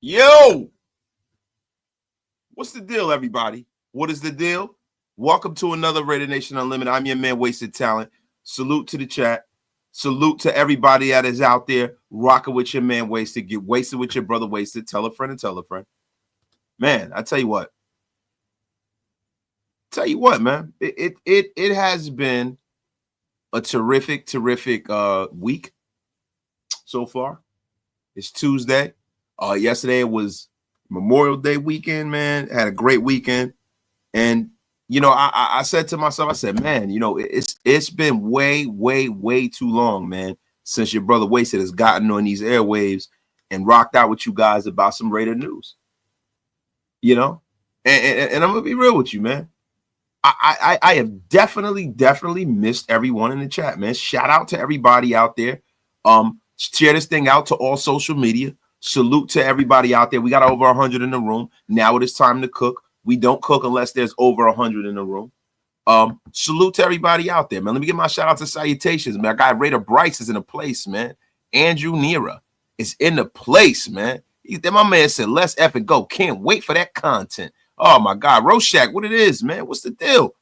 Yo, what's the deal, everybody? What is the deal? Welcome to another Raider Nation Unlimited. I'm your man, Wasted Talent. Salute to the chat. Salute to everybody that is out there rocking with your man, Wasted. Get wasted with your brother, Wasted. Tell a friend and tell a friend. Man, I tell you what. Man. It has been a terrific week so far. It's Tuesday. Yesterday was Memorial Day weekend, man. Had a great weekend. And, you know, I said to myself, I said, man, you know, it's been way too long, man, since your brother Wasted has gotten on these airwaves and rocked out with you guys about some Raider news. You know? And I'm going to be real with you, man. I have definitely missed everyone in the chat, man. Shout out to everybody out there. Share this thing out to all social media. Salute to everybody out there. We got over 100 in the room. Now it is time to cook. We don't cook unless there's over 100 in the room. Salute to everybody out there, man. Let me give my shout out to salutations, man. I got Raider Bryce is in the place, man. Andrew Nera is in the place, man. My man said, let's effing go. Can't wait for that content. Oh, my God. Rorschach, what it is, man? What's the deal?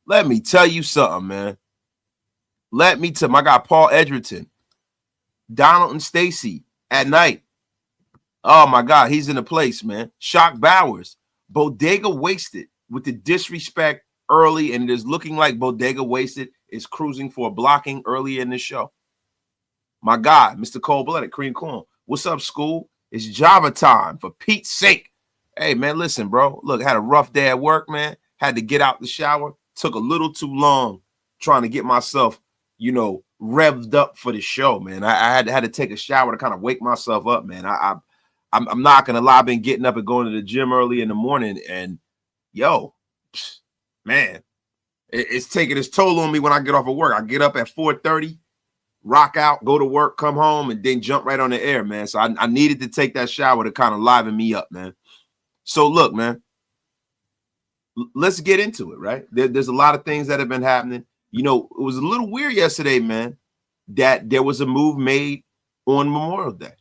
Let me tell you something, man. Let me tell my guy Paul Edgerton, Donald and Stacy at night. Oh, my God. He's in the place, man. Shock Bowers. Bodega Wasted with the disrespect early, and it is looking like Bodega Wasted is cruising for a blocking early in the show. My God, Mr. Cold-Blooded, Cream Corn. What's up, school? It's Java time, for Pete's sake. Hey, man, listen, bro. Look, had a rough day at work, man. Had to get out the shower. Took a little too long trying to get myself, you know, revved up for the show, man. I had to take a shower to kind of wake myself up, man. I'm not gonna lie. I've been getting up and going to the gym early in the morning, and yo, man, it's taking its toll on me when I get off of work. I get up at 4:30, rock out, go to work, come home, and then jump right on the air, man. So I needed to take that shower to kind of liven me up, man. So look, man, let's get into it, right? There's a lot of things that have been happening. You know, it was a little weird yesterday, man, that there was a move made on Memorial Day.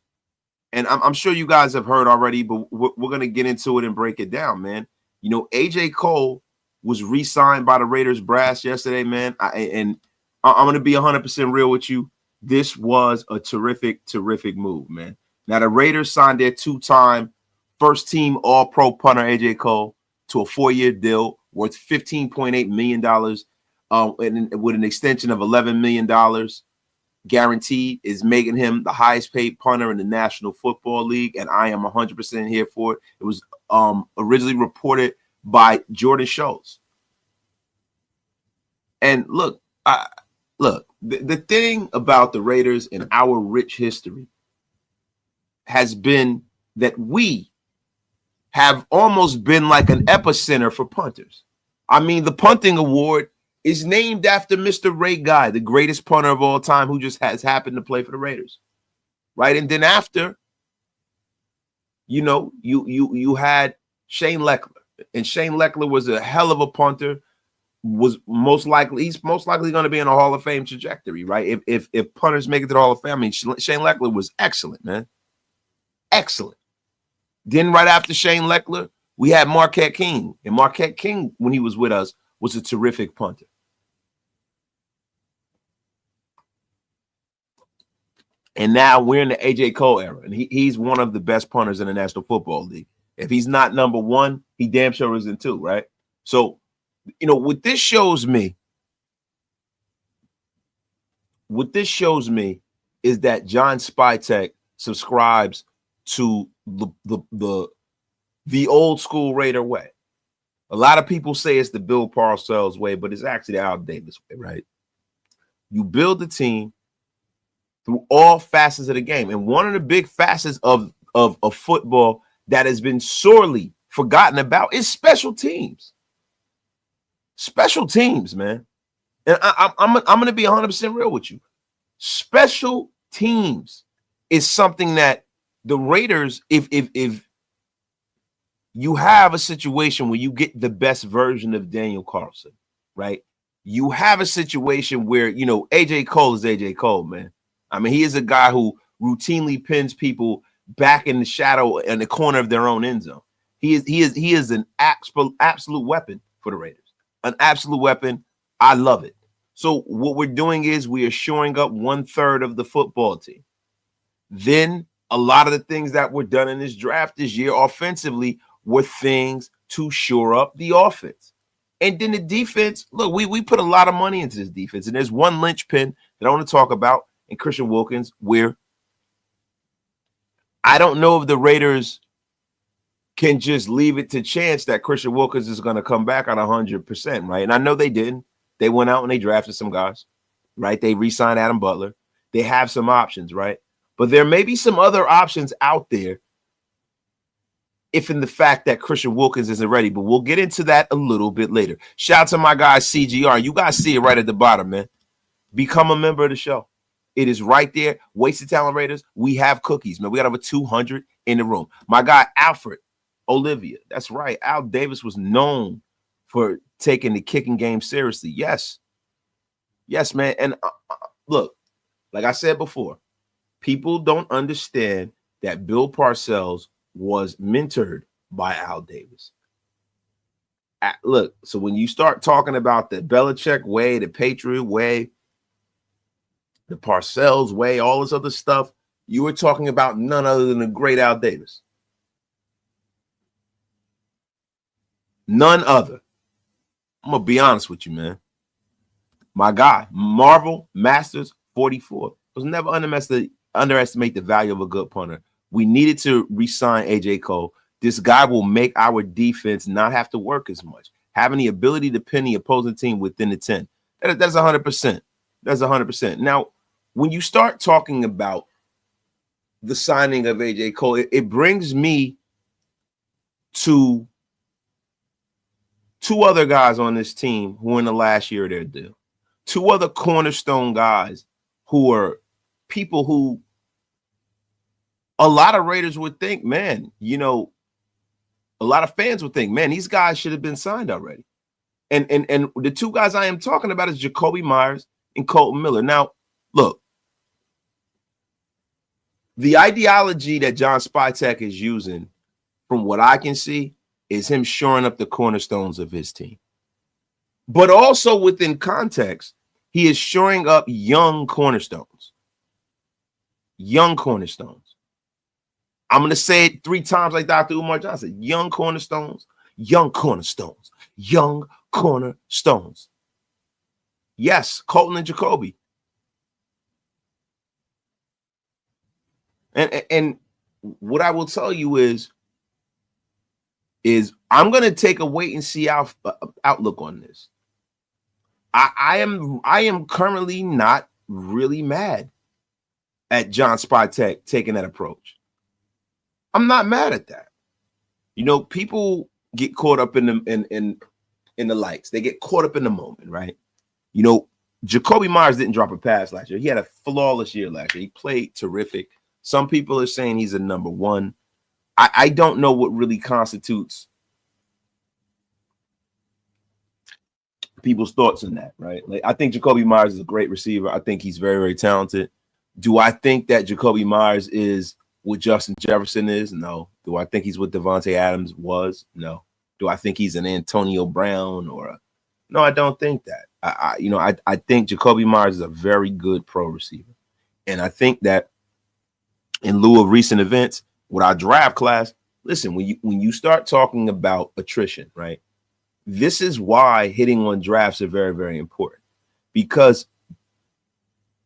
And I'm sure you guys have heard already, but we're going to get into it and break it down, man. You know, A.J. Cole was re-signed by the Raiders brass yesterday, man. I'm going to be 100% real with you. This was a terrific move, man. Now, the Raiders signed their two-time first-team All-Pro punter, A.J. Cole, to a 4-year deal worth $15.8 million. And with an extension of $11 million guaranteed, is making him the highest paid punter in the National Football League, and I am 100% here for it. It was originally reported by Jordan Schultz. And look, the thing about the Raiders and our rich history has been that we have almost been like an epicenter for punters. I mean, the punting award is named after Mr. Ray Guy, the greatest punter of all time, who just has happened to play for the Raiders, right? And then after, you know, you had Shane Leckler, and Shane Leckler was a hell of a punter. He's most likely going to be in a Hall of Fame trajectory, right? If punters make it to the Hall of Fame, I mean, Shane Leckler was excellent, man, excellent. Then right after Shane Leckler, we had Marquette King, and Marquette King, when he was with us, was a terrific punter. And now we're in the A.J. Cole era, and he's one of the best punters in the National Football League. If he's not number one, he damn sure is in two, right? So, you know, what this shows me is that John Spytek subscribes to the the old school Raider way. A lot of people say it's the Bill Parcells way, but it's actually the Al Davis way, right? You build the team through all facets of the game. And one of the big facets of football that has been sorely forgotten about is special teams. Special teams, man. And I'm going to be 100% real with you. Special teams is something that the Raiders, if you have a situation where you get the best version of Daniel Carlson, right? You have a situation where, AJ Cole is AJ Cole, man. I mean, he is a guy who routinely pins people back in the shadow in the corner of their own end zone. He is an absolute weapon for the Raiders. An absolute weapon. I love it. So what we're doing is we are shoring up 1/3 of the football team. Then a lot of the things that were done in this draft this year offensively were things to shore up the offense. And then the defense, look, we put a lot of money into this defense. And there's one linchpin that I want to talk about in Christian Wilkins, where I don't know if the Raiders can just leave it to chance that Christian Wilkins is going to come back on 100%, right? And I know they didn't. They went out and they drafted some guys, right? They re-signed Adam Butler. They have some options, right? But there may be some other options out there if in the fact that Christian Wilkins isn't ready. But we'll get into that a little bit later. Shout out to my guy CGR. You guys see it right at the bottom, man. Become a member of the show. It is right there. Wasted Talent Raiders. We have cookies, man. We got over 200 in the room. My guy Alfred Olivia. That's right. Al Davis was known for taking the kicking game seriously. Yes, man. And look, like I said before, people don't understand that Bill Parcells was mentored by Al Davis. Look, so when you start talking about the Belichick way, the Patriot way, the Parcells way, all this other stuff, you were talking about none other than the great Al Davis. None other. I'm going to be honest with you, man. My guy, Marvel Masters 44. Was never underestimate the value of a good punter. We needed to re-sign AJ Cole. This guy will make our defense not have to work as much. Having the ability to pin the opposing team within the 10. That's 100%. That's 100%. Now, when you start talking about the signing of AJ Cole, it brings me to two other guys on this team who are in the last year of their deal. Two other cornerstone guys who are people who a lot of Raiders would think, man, a lot of fans would think, man, these guys should have been signed already. And the two guys I am talking about is Jakobi Meyers and Kolton Miller. Now, look, the ideology that John Spytek is using, from what I can see, is him shoring up the cornerstones of his team. But also within context, he is shoring up young cornerstones. Young cornerstones. I'm going to say it 3 times like Dr. Umar Johnson. Young cornerstones, young cornerstones, young cornerstones. Yes, Kolton and Jakobi. And what I will tell you is I'm going to take a wait and see outlook on this. I am currently not really mad at John Spytek taking that approach. I'm not mad at that. People get caught up in the lights. They get caught up in the moment, right? Jakobi Meyers didn't drop a pass last year. He had a flawless year last year. He played terrific. Some people are saying he's a number one. I don't know what really constitutes people's thoughts on that, right? Like, I think Jakobi Meyers is a great receiver. I think he's very, very talented. Do I think that Jakobi Meyers is what Justin Jefferson is? No. Do I think he's what Devontae Adams was? No. Do I think he's an Antonio Brown no, I don't think that. I think Jakobi Meyers is a very good pro receiver. And I think that in lieu of recent events with our draft class, listen, when you start talking about attrition, right? This is why hitting on drafts are very, very important. Because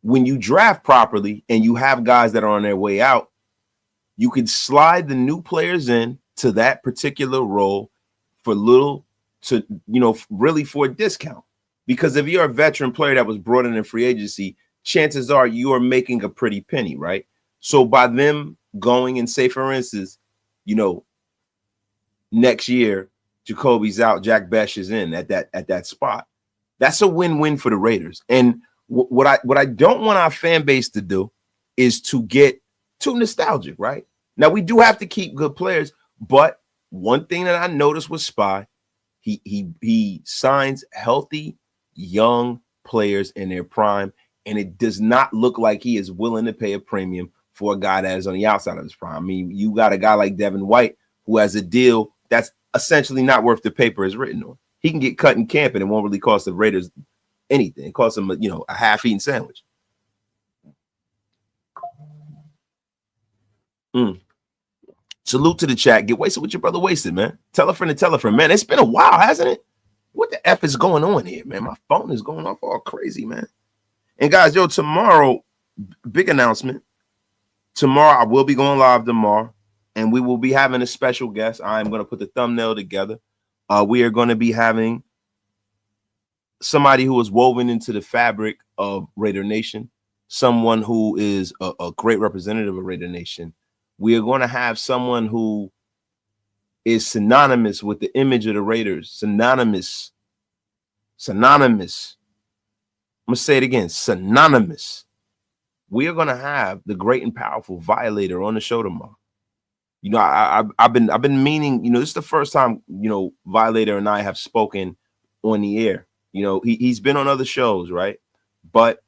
when you draft properly and you have guys that are on their way out, you can slide the new players in to that particular role for little to, really for a discount. Because if you're a veteran player that was brought in free agency, chances are you are making a pretty penny, right? So by them going and say, for instance, next year, Jakobi's out, Jack Besh is in at that spot. That's a win-win for the Raiders. And what I don't want our fan base to do is to get too nostalgic, right? Now, we do have to keep good players, but one thing that I noticed with Spy, he signs healthy young players in their prime, and it does not look like he is willing to pay a premium for a guy that is on the outside of his prime. I mean, you got a guy like Devin White who has a deal that's essentially not worth the paper it's written on. He can get cut in camp, and it won't really cost the Raiders anything. It costs them, a half-eaten sandwich. Salute to the chat. Get wasted with your brother Wasted, man. Tell a friend to tell a friend. Man, it's been a while, hasn't it? What the F is going on here, man? My phone is going off all crazy, man. And guys, tomorrow, big announcement. Tomorrow, I will be going live tomorrow, and we will be having a special guest. I'm going to put the thumbnail together. We are going to be having somebody who is woven into the fabric of Raider Nation, someone who is a great representative of Raider Nation. We are going to have someone who is synonymous with the image of the Raiders. Synonymous. I'm going to say it again. Synonymous. We are going to have the great and powerful Violator on the show tomorrow. I've been meaning, this is the first time, Violator and I have spoken on the air. He's been on other shows, right? But,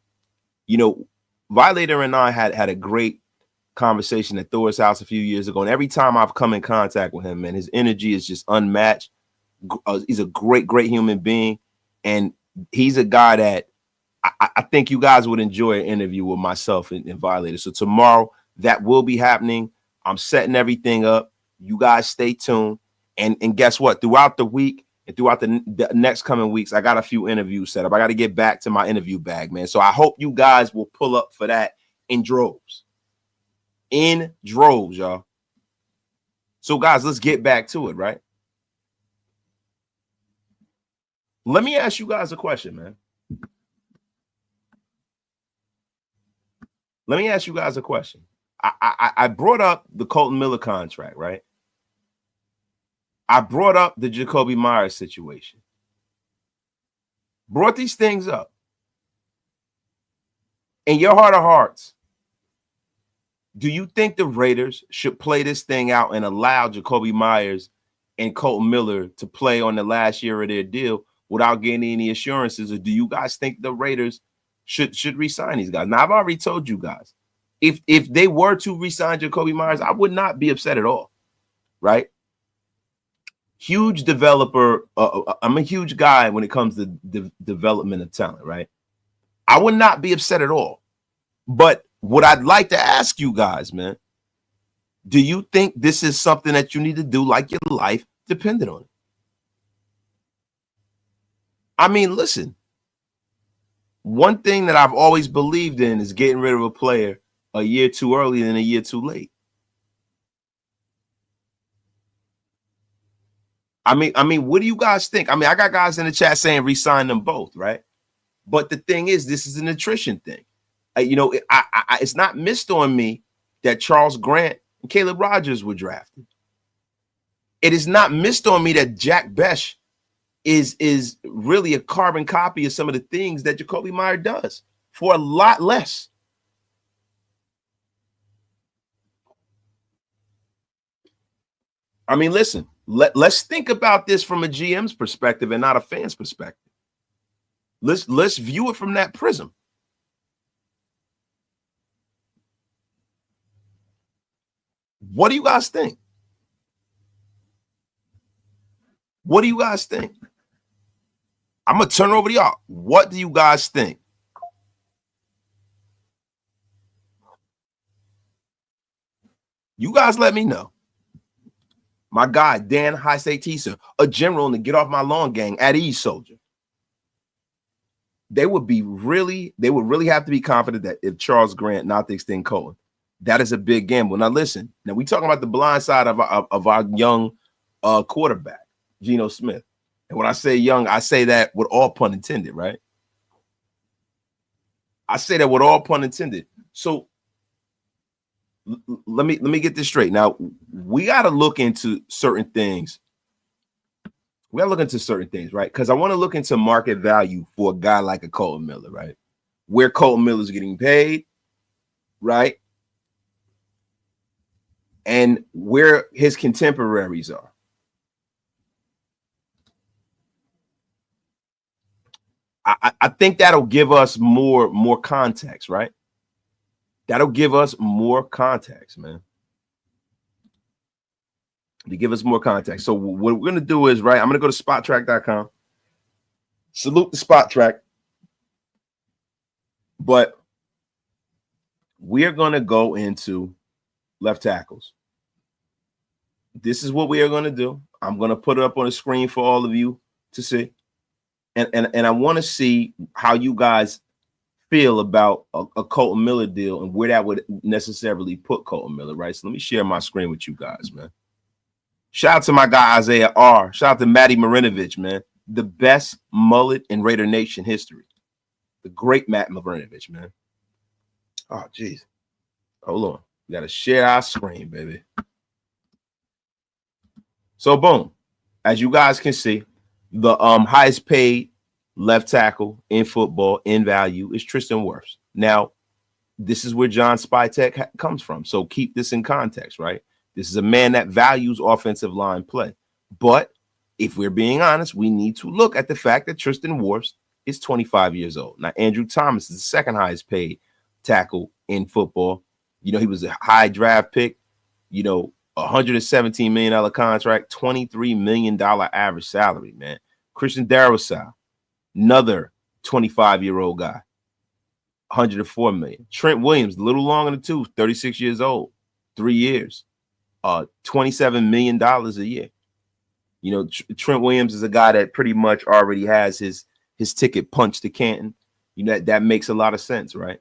Violator and I had a great conversation at Thor's house a few years ago. And every time I've come in contact with him, man, his energy is just unmatched. He's a great, great human being. And he's a guy that I think you guys would enjoy an interview with myself and Violator. So tomorrow that will be happening. I'm setting everything up. You guys stay tuned. And guess what? Throughout the week and throughout the next coming weeks, I got a few interviews set up. I got to get back to my interview bag, man. So I hope you guys will pull up for that in droves. In droves, y'all. So, guys, let's get back to it, right? Let me ask you guys a question, man. Let me ask you guys a question. I brought up the Kolton Miller contract, right? I brought up the Jakobi Meyer situation. Brought these things up. In your heart of hearts, do you think the Raiders should play this thing out and allow Jakobi Meyers and Kolton Miller to play on the last year of their deal without getting any assurances? Or do you guys think the Raiders should re-sign these guys? Now, I've already told you guys, if they were to re-sign Jakobi Meyers, I would not be upset at all, right? Huge developer. I'm a huge guy when it comes to development of talent, right? I would not be upset at all. But what I'd like to ask you guys, man, do you think this is something that you need to do like your life depended on it? I mean, listen, one thing that I've always believed in is getting rid of a player a year too early than a year too late. I mean, what do you guys think? I mean, I got guys in the chat saying re-sign them both, right? But the thing is, this is an attrition thing. It's not missed on me that Charles Grant and Caleb Rogers were drafted. It is not missed on me that Jack Besh is really a carbon copy of some of the things that Jakobi Meyer does for a lot less. I mean, listen, let's think about this from a GM's perspective and not a fan's perspective. Let's view it from that prism. What do you guys think? What do you guys think? I'm going to turn it over to y'all. What do you guys think? You guys let me know. My guy, Dan High State Teaser, a general in the Get Off My Lawn gang at ease, soldier. They would really have to be confident that if Charles Grant not to extend Colin, That is a big gamble. Now, listen. Now, we talking about the blind side of our young quarterback, Geno Smith. And when I say young, I say that with all pun intended, right? I say that with all pun intended. So let me get this straight. Now, we got to look into certain things. We got to look into certain things, right? Because I want to look into market value for a guy like a Kolton Miller, right? Where Kolton Miller is getting paid, right? And where his contemporaries are. I think that'll give us more context, right? That'll give us more context, man. To give us more context. So what we're going to do is, right, I'm going to go to spottrack.com. Salute the Spot Track. But we're going to go into left tackles. This is what we are going to do. I'm going to put it up on the screen for all of you to see. And I want to see how you guys feel about a Kolton Miller deal and where that would necessarily put Kolton Miller, right? So let me share my screen with you guys, man. Shout out to my guy, Isaiah R. Shout out to Matty Marinovich, man. The best mullet in Raider Nation history. The great Matt Marinovich, man. Oh, geez. Hold on. We got to share our screen, baby. So, boom. As you guys can see, the highest paid left tackle in football in value is Tristan Wirfs. Now, this is where John Spytek comes from. So keep this in context, right? This is a man that values offensive line play. But if we're being honest, we need to look at the fact that Tristan Wirfs is 25 years old. Now, Andrew Thomas is the second highest paid tackle in football. You know, he was a high draft pick, you know, $117 million contract, $23 million average salary, man. Christian Darrisaw, another 25-year-old guy, $104 million. Trent Williams, a little long in the tooth, 36 years old, 3 years, $27 million a year. You know, Trent Williams is a guy that pretty much already has his ticket punched to Canton. You know, that makes a lot of sense, right?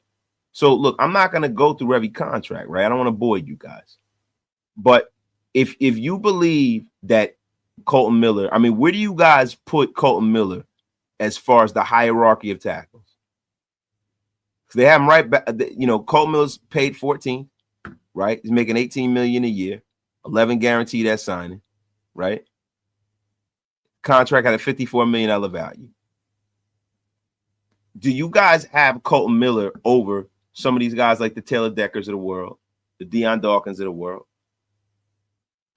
So, look, I'm not going to go through every contract, right? I don't want to bore you guys. But if you believe that Kolton Miller, I mean, where do you guys put Kolton Miller as far as the hierarchy of tackles? They have him right back. You know, Kolton Miller's paid 14, right? He's making $18 million a year, 11 guaranteed at signing, right? Contract had a $54 million value. Do you guys have Kolton Miller over some of these guys like the Taylor Deckers of the world, the Deion Dawkins of the world,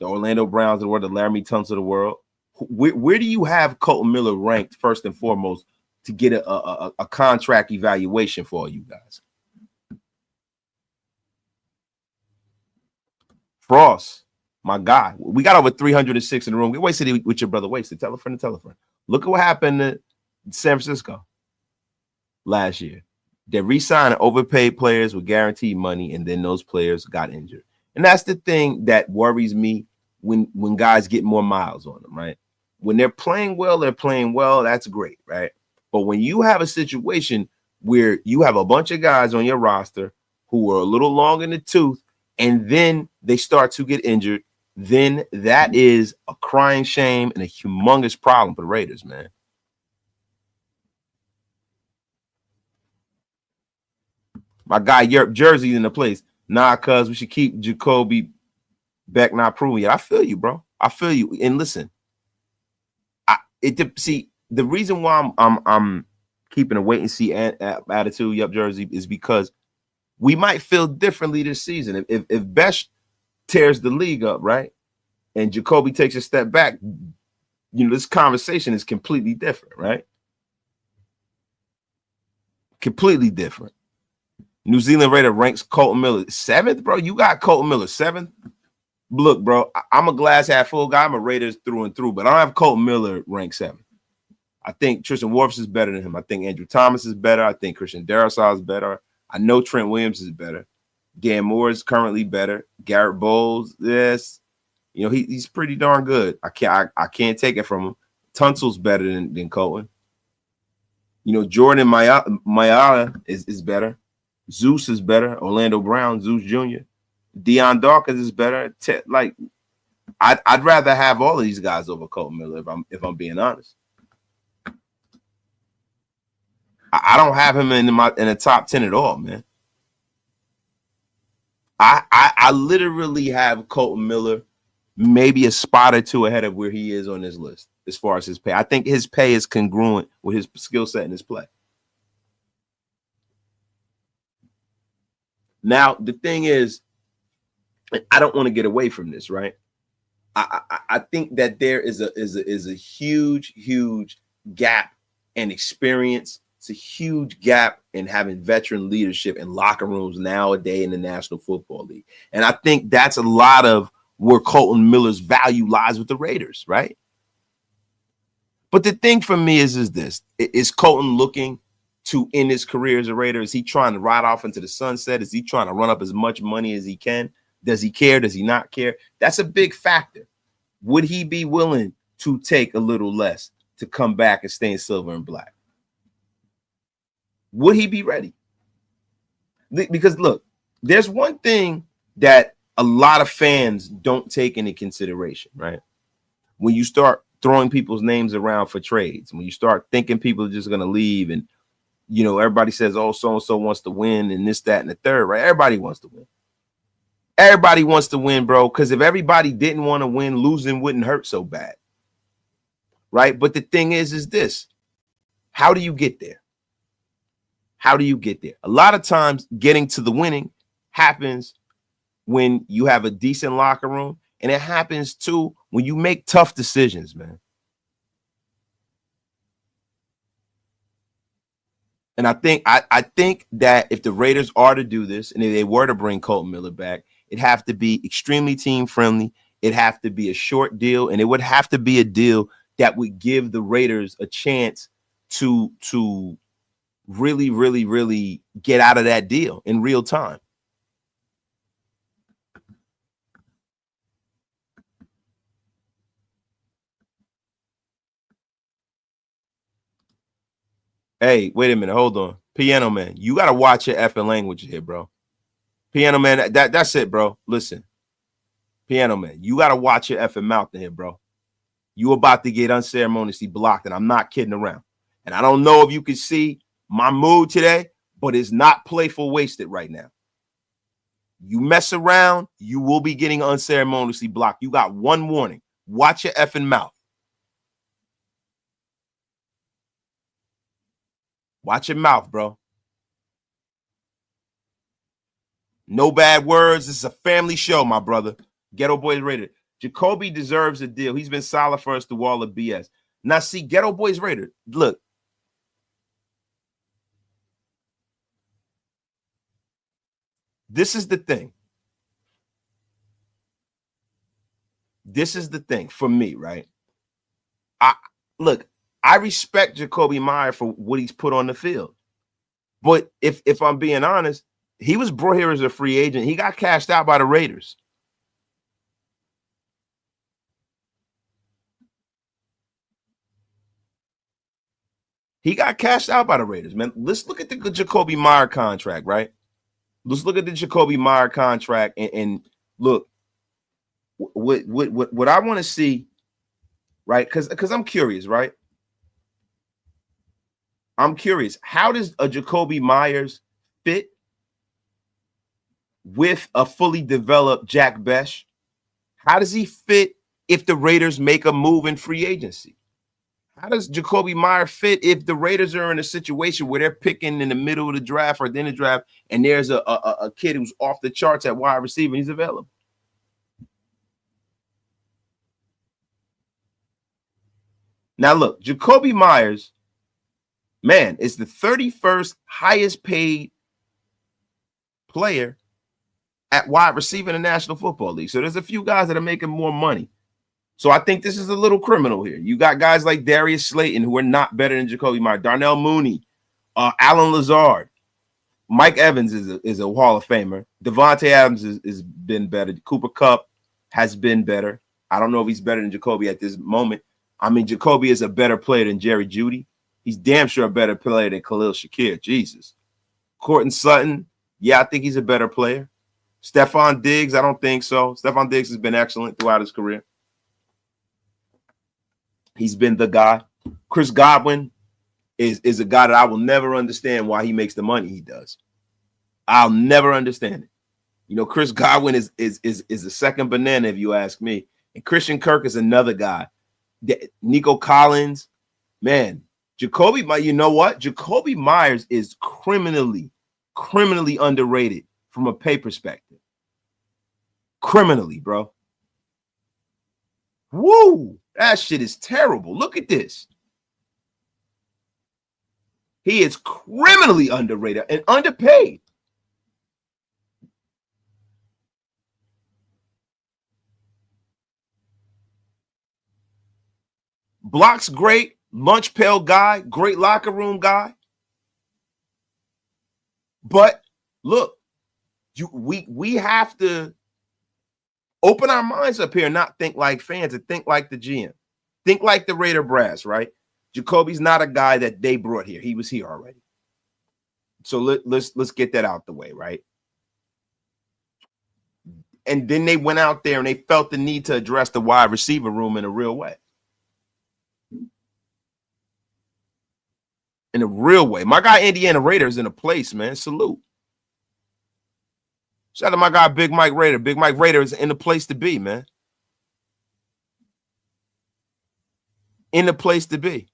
the Orlando Browns of the world, the Laramie Tunsil of the world? Where do you have Kolton Miller ranked first and foremost to get a contract evaluation for you guys? Frost, my guy. We got over 306 in the room. We wasted it with your brother. Wasted. Tell a friend to tell a friend. Look at what happened to San Francisco last year. They re-signed overpaid players with guaranteed money, and then those players got injured. And that's the thing that worries me when guys get more miles on them, right? When they're playing well, that's great, right? But when you have a situation where you have a bunch of guys on your roster who are a little long in the tooth, and then they start to get injured, then that is a crying shame and a humongous problem for the Raiders, man. My guy, Europe Jersey's in the place. Nah, cuz we should keep Jakobi back not proving yet. I feel you, bro. I feel you. And listen, see, the reason why I'm keeping a wait and see attitude, Yup Jersey, is because we might feel differently this season. If Besh tears the league up, right, and Jakobi takes a step back, you know, this conversation is completely different, right? Completely different. New Zealand Raider ranks Kolton Miller 7th, bro. You got Kolton Miller 7th. Look, bro, I'm a glass half full guy. I'm a Raiders through and through, but I don't have Kolton Miller ranked 7th. I think Tristan Wirfs is better than him. I think Andrew Thomas is better. I think Christian Darrisaw is better. I know Trent Williams is better. Dan Moore is currently better. Garrett Bowles, yes, you know, he's pretty darn good. I can't take it from him. Tunsil's better than Kolton. You know, Jordan Mayala is better. Zeus is better. Orlando Brown, Zeus Jr. Deion Dawkins is better. I'd rather have all of these guys over Kolton Miller if I'm being honest. I don't have him in the top 10 at all, man. I literally have Kolton Miller maybe a spot or two ahead of where he is on this list as far as his pay. I think his pay is congruent with his skill set and his play. Now, the thing is, I don't want to get away from this, right? I think that there is a huge gap in experience. It's a huge gap in having veteran leadership in locker rooms nowadays in the National Football League. And I think that's a lot of where Kolton Miller's value lies with the Raiders, right? But the thing for me is this. Is Kolton looking to end his career as a Raider? Is he trying to ride off into the sunset? Is he trying to run up as much money as he can? Does he care? Does he not care? That's a big factor. Would he be willing to take a little less to come back and stay in silver and black? Would he be ready? Because look, there's one thing that a lot of fans don't take into consideration, right? When you start throwing people's names around for trades, when you start thinking people are just going to leave and, you know, everybody says, oh, so-and-so wants to win and this, that, and the third, right? Everybody wants to win. Everybody wants to win, bro, because if everybody didn't want to win, losing wouldn't hurt so bad, right? But the thing is this. How do you get there? How do you get there? A lot of times getting to the winning happens when you have a decent locker room, and it happens too when you make tough decisions, man. And I think that if the Raiders are to do this, and if they were to bring Kolton Miller back, it'd have to be extremely team friendly. It'd have to be a short deal, and it would have to be a deal that would give the Raiders a chance to really get out of that deal in real time. Hey, wait a minute. Hold on. Piano Man, you got to watch your effing language here, bro. Piano Man, that's it, bro. Listen. Piano Man, you got to watch your effing mouth in here, bro. You about to get unceremoniously blocked, and I'm not kidding around. And I don't know if you can see my mood today, but it's not playful wasted right now. You mess around, you will be getting unceremoniously blocked. You got one warning. Watch your effing mouth. Watch your mouth, bro. No bad words. This is a family show, my brother. Ghetto Boys Raider. Jakobi deserves a deal. He's been solid for us through all the BS. Now, see, Ghetto Boys Raider, look. This is the thing. This is the thing for me, right? I respect Jakobi Meyer for what he's put on the field. But if I'm being honest, he was brought here as a free agent. He got cashed out by the Raiders. He got cashed out by the Raiders, man. Let's look at the Jakobi Meyer contract, right? Let's look at the Jakobi Meyer contract and look what I want to see, right? Because I'm curious, right? I'm curious. How does a Jakobi Meyers fit with a fully developed Jack Besh? How does he fit if the Raiders make a move in free agency? How does Jakobi Meyer fit if the Raiders are in a situation where they're picking in the middle of the draft or at the end of the draft and there's a kid who's off the charts at wide receiver and he's available? Now, look, Jakobi Meyers, man, is the 31st highest paid player at wide receiver in the National Football League. So there's a few guys that are making more money. So I think this is a little criminal here. You got guys like Darius Slayton who are not better than Jakobi Meyer, Darnell Mooney, Alan Lazard, Mike Evans is a Hall of Famer. Devontae Adams has been better. Cooper Kupp has been better. I don't know if he's better than Jakobi at this moment. I mean, Jakobi is a better player than Jerry Jeudy. He's damn sure a better player than Khalil Shakir. Jesus. Cortland Sutton, Yeah, I think he's a better player. Stephon Diggs, I don't think so. Stephon Diggs has been excellent throughout his career. He's been the guy. Chris Godwin is a guy that I will never understand why he makes the money he does. I'll never understand it. You know, Chris Godwin is a second banana, if you ask me. And Christian Kirk is another guy. Nico Collins, man. Jakobi, you know what? Jakobi Meyers is criminally underrated from a pay perspective. Criminally, bro. Woo! That shit is terrible. Look at this. He is criminally underrated and underpaid. Block's great, lunch pail guy, great locker room guy. But look, we have to open our minds up here and not think like fans and think like the GM. Think like the Raider brass, right? Jakobi's not a guy that they brought here. He was here already. So let's get that out the way, right? And then they went out there and they felt the need to address the wide receiver room in a real way. In a real way. My guy Indiana Raiders in a place, man. Salute. Shout out to my guy Big Mike Raider. Big Mike Raider is in the place to be, man. In the place to be.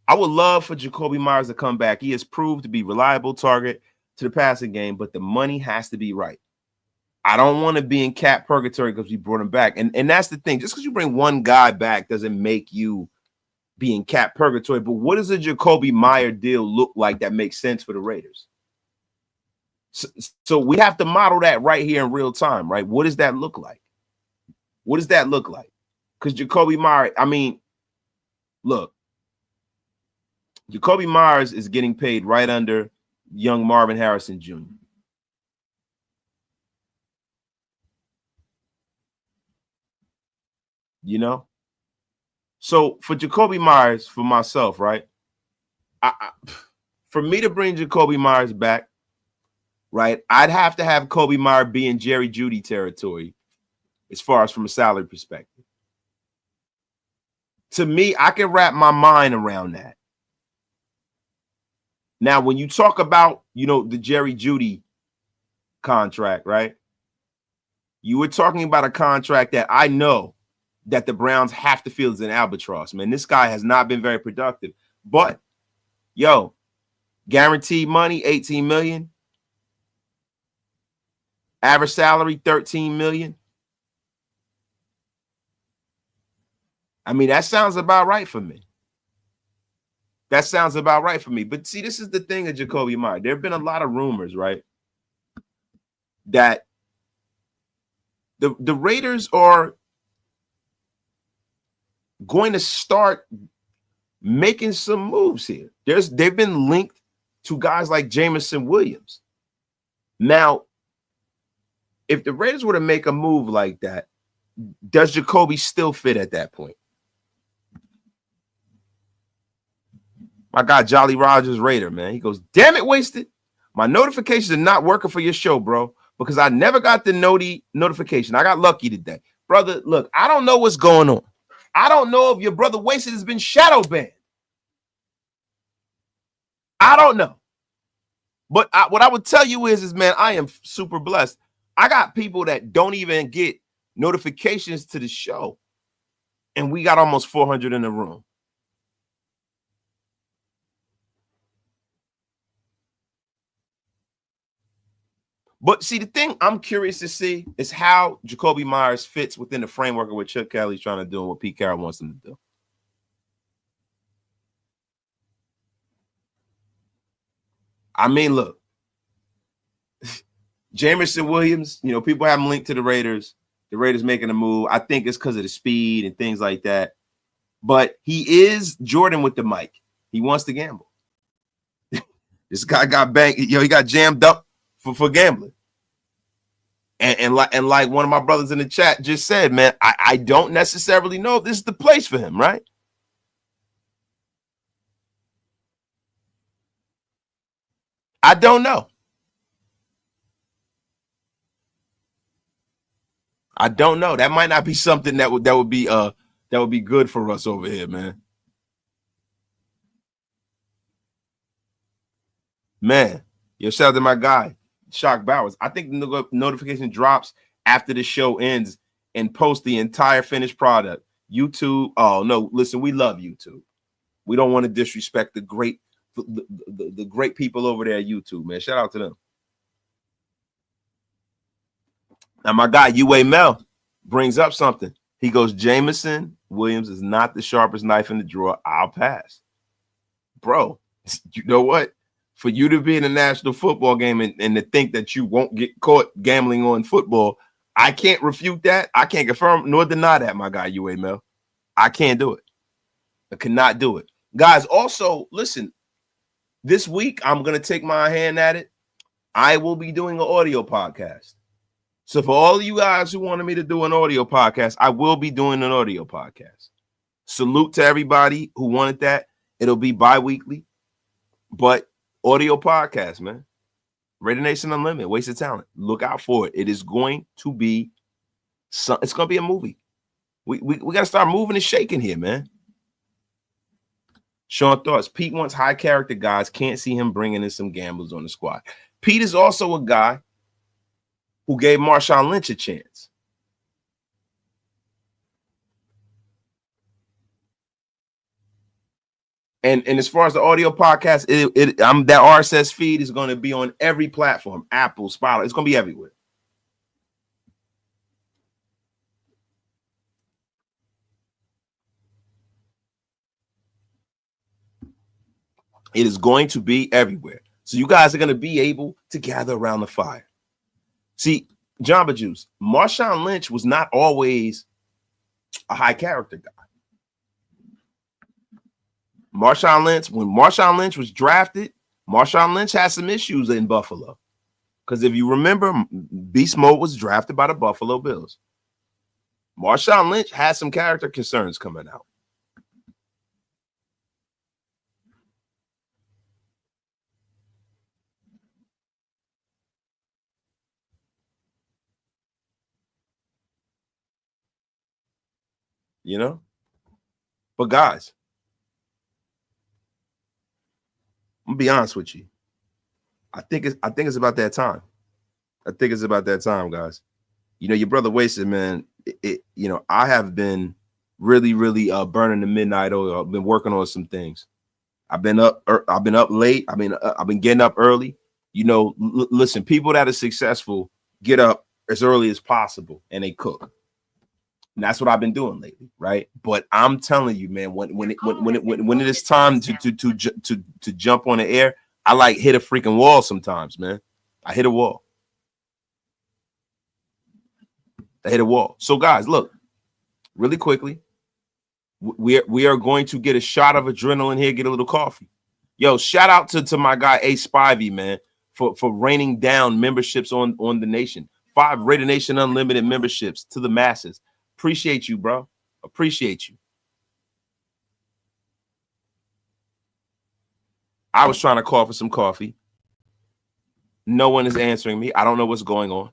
I would love for Jakobi Meyers to come back. He has proved to be reliable target to the passing game, but the money has to be right. I don't want to be in cap purgatory because we brought him back. And that's the thing. Just because you bring one guy back doesn't make you be in cap purgatory. But what does a Jakobi Meyer deal look like that makes sense for the Raiders? So we have to model that right here in real time, right? What does that look like? What does that look like? Because Jakobi Meyer, I mean, look, Jakobi Meyers is getting paid right under young Marvin Harrison Jr. You know? So for Jakobi Meyers, for myself, right? For me to bring Jakobi Meyers back, right, I'd have to have Kobe Meyer be in Jerry Jeudy territory as far as from a salary perspective. To me, I can wrap my mind around that. Now, when you talk about, you know, the Jerry Jeudy contract, right? You were talking about a contract that I know that the Browns have to feel is an albatross, man. This guy has not been very productive. But, yo, guaranteed money, $18 million. Average salary, $13 million. I mean, that sounds about right for me. That sounds about right for me. But see, this is the thing of Jakobi Meyer. There have been a lot of rumors, right, that the Raiders are going to start making some moves here. They've been linked to guys like Jameson Williams. Now, if the Raiders were to make a move like that, does Jakobi still fit at that point? My guy, Jolly Rogers Raider, man. He goes, damn it, Wasted. My notifications are not working for your show, bro, because I never got the notification. I got lucky today. Brother, look, I don't know what's going on. I don't know if your brother Wasted has been shadow banned. I don't know. But what I would tell you is, man, I am super blessed. I got people that don't even get notifications to the show. And we got almost 400 in the room. But see, the thing I'm curious to see is how Jakobi Meyers fits within the framework of what Chuck Kelly's trying to do and what Pete Carroll wants him to do. I mean, look, Jameson Williams, you know, people have him linked to the Raiders. The Raiders making a move. I think it's because of the speed and things like that. But he is Jordan with the mic. He wants to gamble. This guy got banked. He got jammed up for gambling. And like one of my brothers in the chat just said, man, I don't necessarily know if this is the place for him, right? I don't know. I don't know. That might not be something that would be good for us over here, man. Man, yo, shout out to my guy, Shock Bowers. I think the notification drops after the show ends and post the entire finished product. YouTube. Oh no, listen, we love YouTube. We don't want to disrespect the great great people over there at YouTube, man. Shout out to them. Now, my guy, UA Mel, brings up something. He goes, Jameson Williams is not the sharpest knife in the drawer. I'll pass. Bro, you know what? For you to be in a national football game and to think that you won't get caught gambling on football, I can't refute that. I can't confirm nor deny that, my guy, UA Mel. I can't do it. I cannot do it. Guys, also, listen, this week, I'm going to take my hand at it. I will be doing an audio podcast. So for all of you guys who wanted me to do an audio podcast, I will be doing an audio podcast. Salute to everybody who wanted that. It'll be bi-weekly, but audio podcast, man. Raider Nation Unlimited, Wasted Talent. Look out for it. It is going to be it's going to be a movie. We got to start moving and shaking here, man. Sean Thoughts. Pete wants high character guys. Can't see him bringing in some gamblers on the squad. Pete is also a guy who gave Marshawn Lynch a chance. And as far as the audio podcast, that RSS feed is going to be on every platform, Apple, Spotify. It's going to be everywhere. It is going to be everywhere. So you guys are going to be able to gather around the fire. See, Jamba Juice, Marshawn Lynch was not always a high character guy. Marshawn Lynch, when Marshawn Lynch was drafted, Marshawn Lynch had some issues in Buffalo. Because if you remember, Beast Mode was drafted by the Buffalo Bills. Marshawn Lynch had some character concerns coming out. You know? But guys, I'm gonna be honest with you. I think it's about that time. I think it's about that time, guys. You know, your brother Wasted, man. I have been really, really burning the midnight oil. I've been working on some things. I've been up late. I've been getting up early. You know, listen, people that are successful get up as early as possible and they cook. And that's what I've been doing lately, right? But I'm telling you, man, when it is time to jump on the air, I like hit a freaking wall sometimes, man. I hit a wall. So, guys, look, really quickly, we are going to get a shot of adrenaline here, get a little coffee. Yo, shout out to my guy Ace Spivey, man, for raining down memberships on the nation. 5 Raider Nation Unlimited memberships to the masses. Appreciate you, bro. Appreciate you. I was trying to call for some coffee. No one is answering me. I don't know what's going on.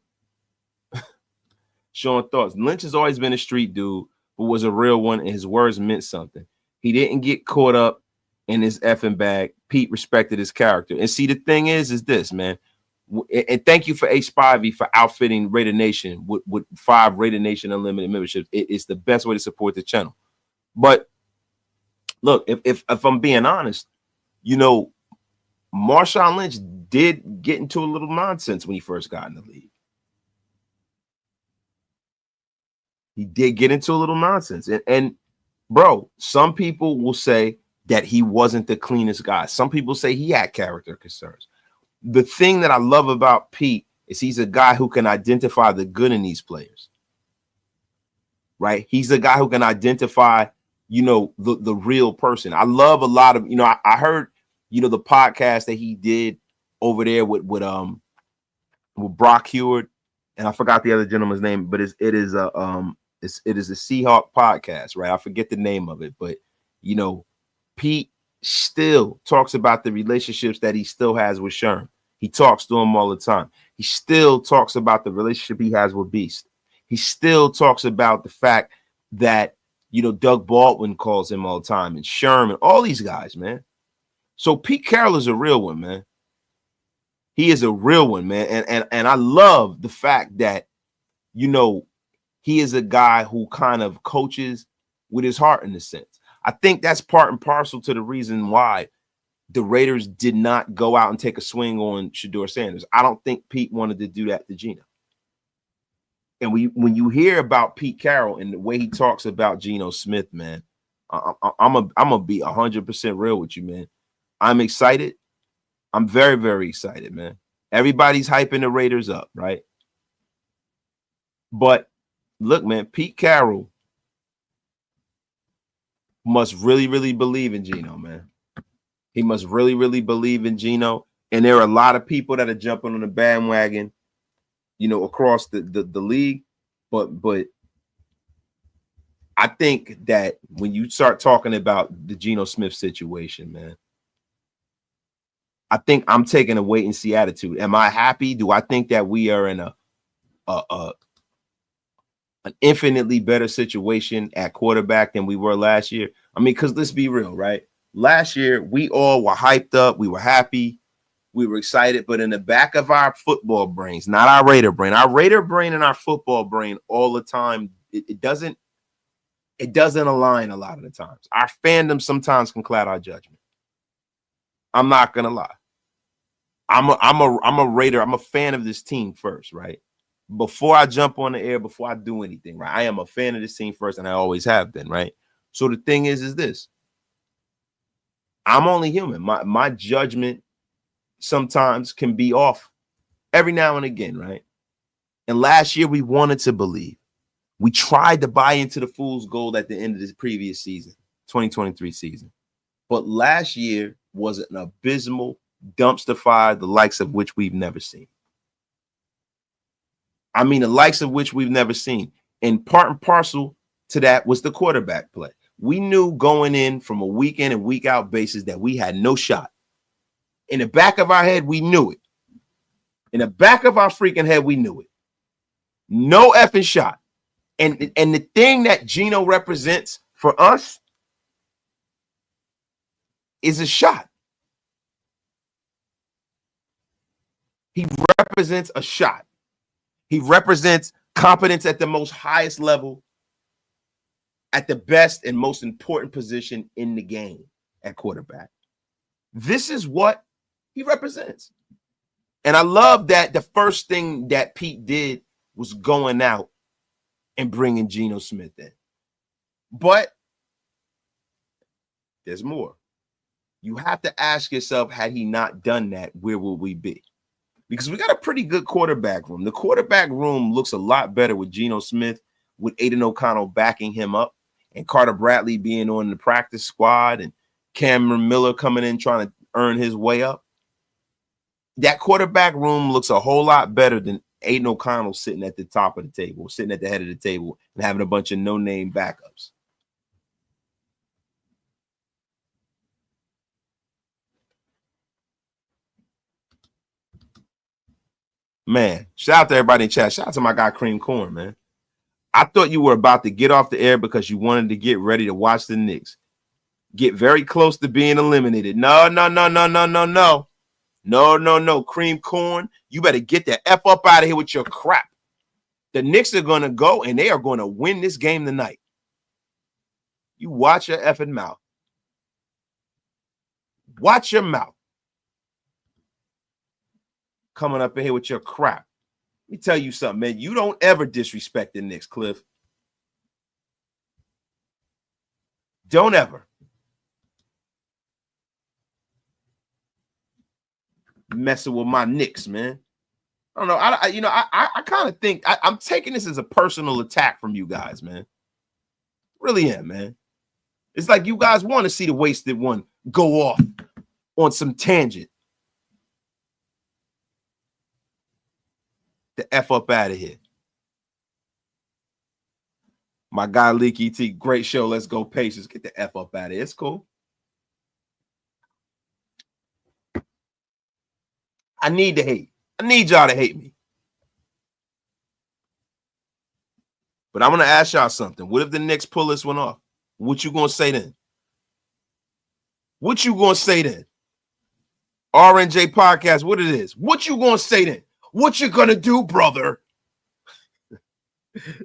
Showing Thoughts. Lynch has always been a street dude, but was a real one, and his words meant something. He didn't get caught up in his effing bag. Pete respected his character. And see, the thing is this, man. And thank you for H. Spivey for outfitting Raider Nation with 5 Raider Nation Unlimited memberships. It's the best way to support the channel. But look, if I'm being honest, you know, Marshawn Lynch did get into a little nonsense when he first got in the league. He did get into a little nonsense. And bro, some people will say that he wasn't the cleanest guy. Some people say he had character concerns. The thing that I love about Pete is he's a guy who can identify the good in these players, right? He's a guy who can identify, you know, the real person. I love a lot of, you know, I heard, you know, the podcast that he did over there with Brock Heward, and I forgot the other gentleman's name, but it is a Seahawk podcast, right? I forget the name of it, but you know, Pete still talks about the relationships that he still has with Sherm. He talks to him all the time. He still talks about the relationship he has with Beast. He still talks about the fact that, Doug Baldwin calls him all the time, and Sherman, all these guys, man. So Pete Carroll is a real one, man. He is a real one, man. And I love the fact that, he is a guy who kind of coaches with his heart in a sense. I think that's part and parcel to the reason why the Raiders did not go out and take a swing on Shedeur Sanders. I don't think Pete wanted to do that to Geno. And when you hear about Pete Carroll and the way he talks about Geno Smith, man, I'm gonna be 100% real with you, man. I'm excited. I'm very, very excited, man. Everybody's hyping the Raiders up, right? But look, man, Pete Carroll must really, really believe in Geno, man. He must really, really believe in Geno. And there are a lot of people that are jumping on the bandwagon, across the league. But I think that when you start talking about the Geno Smith situation, man, I think I'm taking a wait and see attitude. Am I happy? Do I think that we are in an infinitely better situation at quarterback than we were last year? I mean, because let's be real, right? Last year, we all were hyped up. We were happy. We were excited. But in the back of our football brains, not our Raider brain and our football brain all the time, it doesn't align a lot of the times. Our fandom sometimes can cloud our judgment. I'm not going to lie. I'm a Raider. I'm a fan of this team first, right? Before I jump on the air, before I do anything, right? I am a fan of this team first, and I always have been, right? So the thing is this. I'm only human. My judgment sometimes can be off every now and again, right? And last year we wanted to believe. We tried to buy into the fool's gold at the end of this previous season, 2023 season. But last year was an abysmal dumpster fire, the likes of which we've never seen. I mean, the likes of which we've never seen. And part and parcel to that was the quarterback play. We knew going in from a week in and week out basis that we had no shot. In the back of our head, we knew it. In the back of our freaking head, we knew it. No effing shot. And the thing that Geno represents for us is a shot. He represents a shot. He represents competence at the most highest level, at the best and most important position in the game at quarterback. This is what he represents. And I love that the first thing that Pete did was going out and bringing Geno Smith in. But there's more. You have to ask yourself, had he not done that, where would we be? Because we got a pretty good quarterback room. The quarterback room looks a lot better with Geno Smith, with Aiden O'Connell backing him up, and Carter Bradley being on the practice squad, and Cameron Miller coming in trying to earn his way up. That quarterback room looks a whole lot better than Aiden O'Connell sitting at the top of the table, sitting at the head of the table, and having a bunch of no-name backups. Man, shout out to everybody in chat. Shout out to my guy Cream Corn, man. I thought you were about to get off the air because you wanted to get ready to watch the Knicks get very close to being eliminated. No. Cream Corn, you better get the F up out of here with your crap. The Knicks are going to go, and they are going to win this game tonight. You watch your effing mouth. Watch your mouth. Coming up in here with your crap. Let me tell you something, man. You don't ever disrespect the Knicks, Cliff. Don't ever. Messing with my Knicks, man. I don't know. I kind of think I'm taking this as a personal attack from you guys, man. Really am, man. It's like you guys want to see the wasted one go off on some tangent. The F up out of here. My guy Leaky T, great show. Let's go, Patience. Get the F up out of here. It's cool. I need to hate. I need y'all to hate me. But I'm going to ask y'all something. What if the Knicks pull this one off? What you going to say then? What you going to say then? RNJ Podcast, what it is. What you going to say then? What you going to do, brother?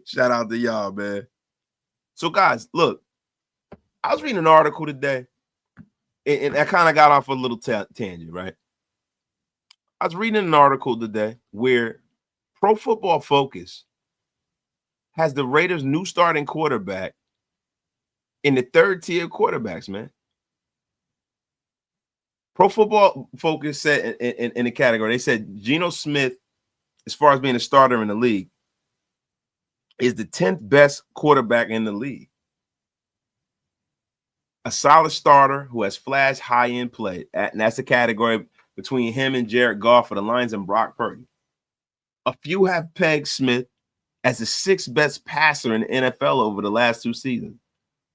Shout out to y'all, man. So, guys, look. I was reading an article today, and I kind of got off a little tangent, right? I was reading an article today where Pro Football Focus has the Raiders' new starting quarterback in the third tier quarterbacks, man. Pro Football Focus said in the category, they said Geno Smith, as far as being a starter in the league, is the 10th best quarterback in the league. A solid starter who has flashed high-end play. And that's a category between him and Jared Goff for the Lions and Brock Purdy. A few have pegged Smith as the 6th best passer in the NFL over the last 2 seasons.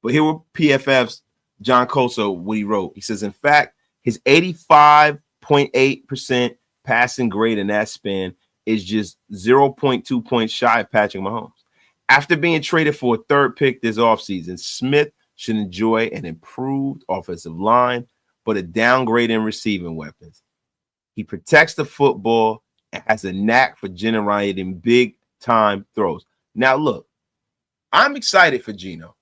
But here with PFF's John Coso, what he wrote. He says, in fact, his 85.8% passing grade in that span is just 0.2 points shy of Patrick Mahomes. After being traded for a 3rd pick this offseason, Smith should enjoy an improved offensive line, but a downgrade in receiving weapons. He protects the football and has a knack for generating big-time throws. Now, look, I'm excited for Geno,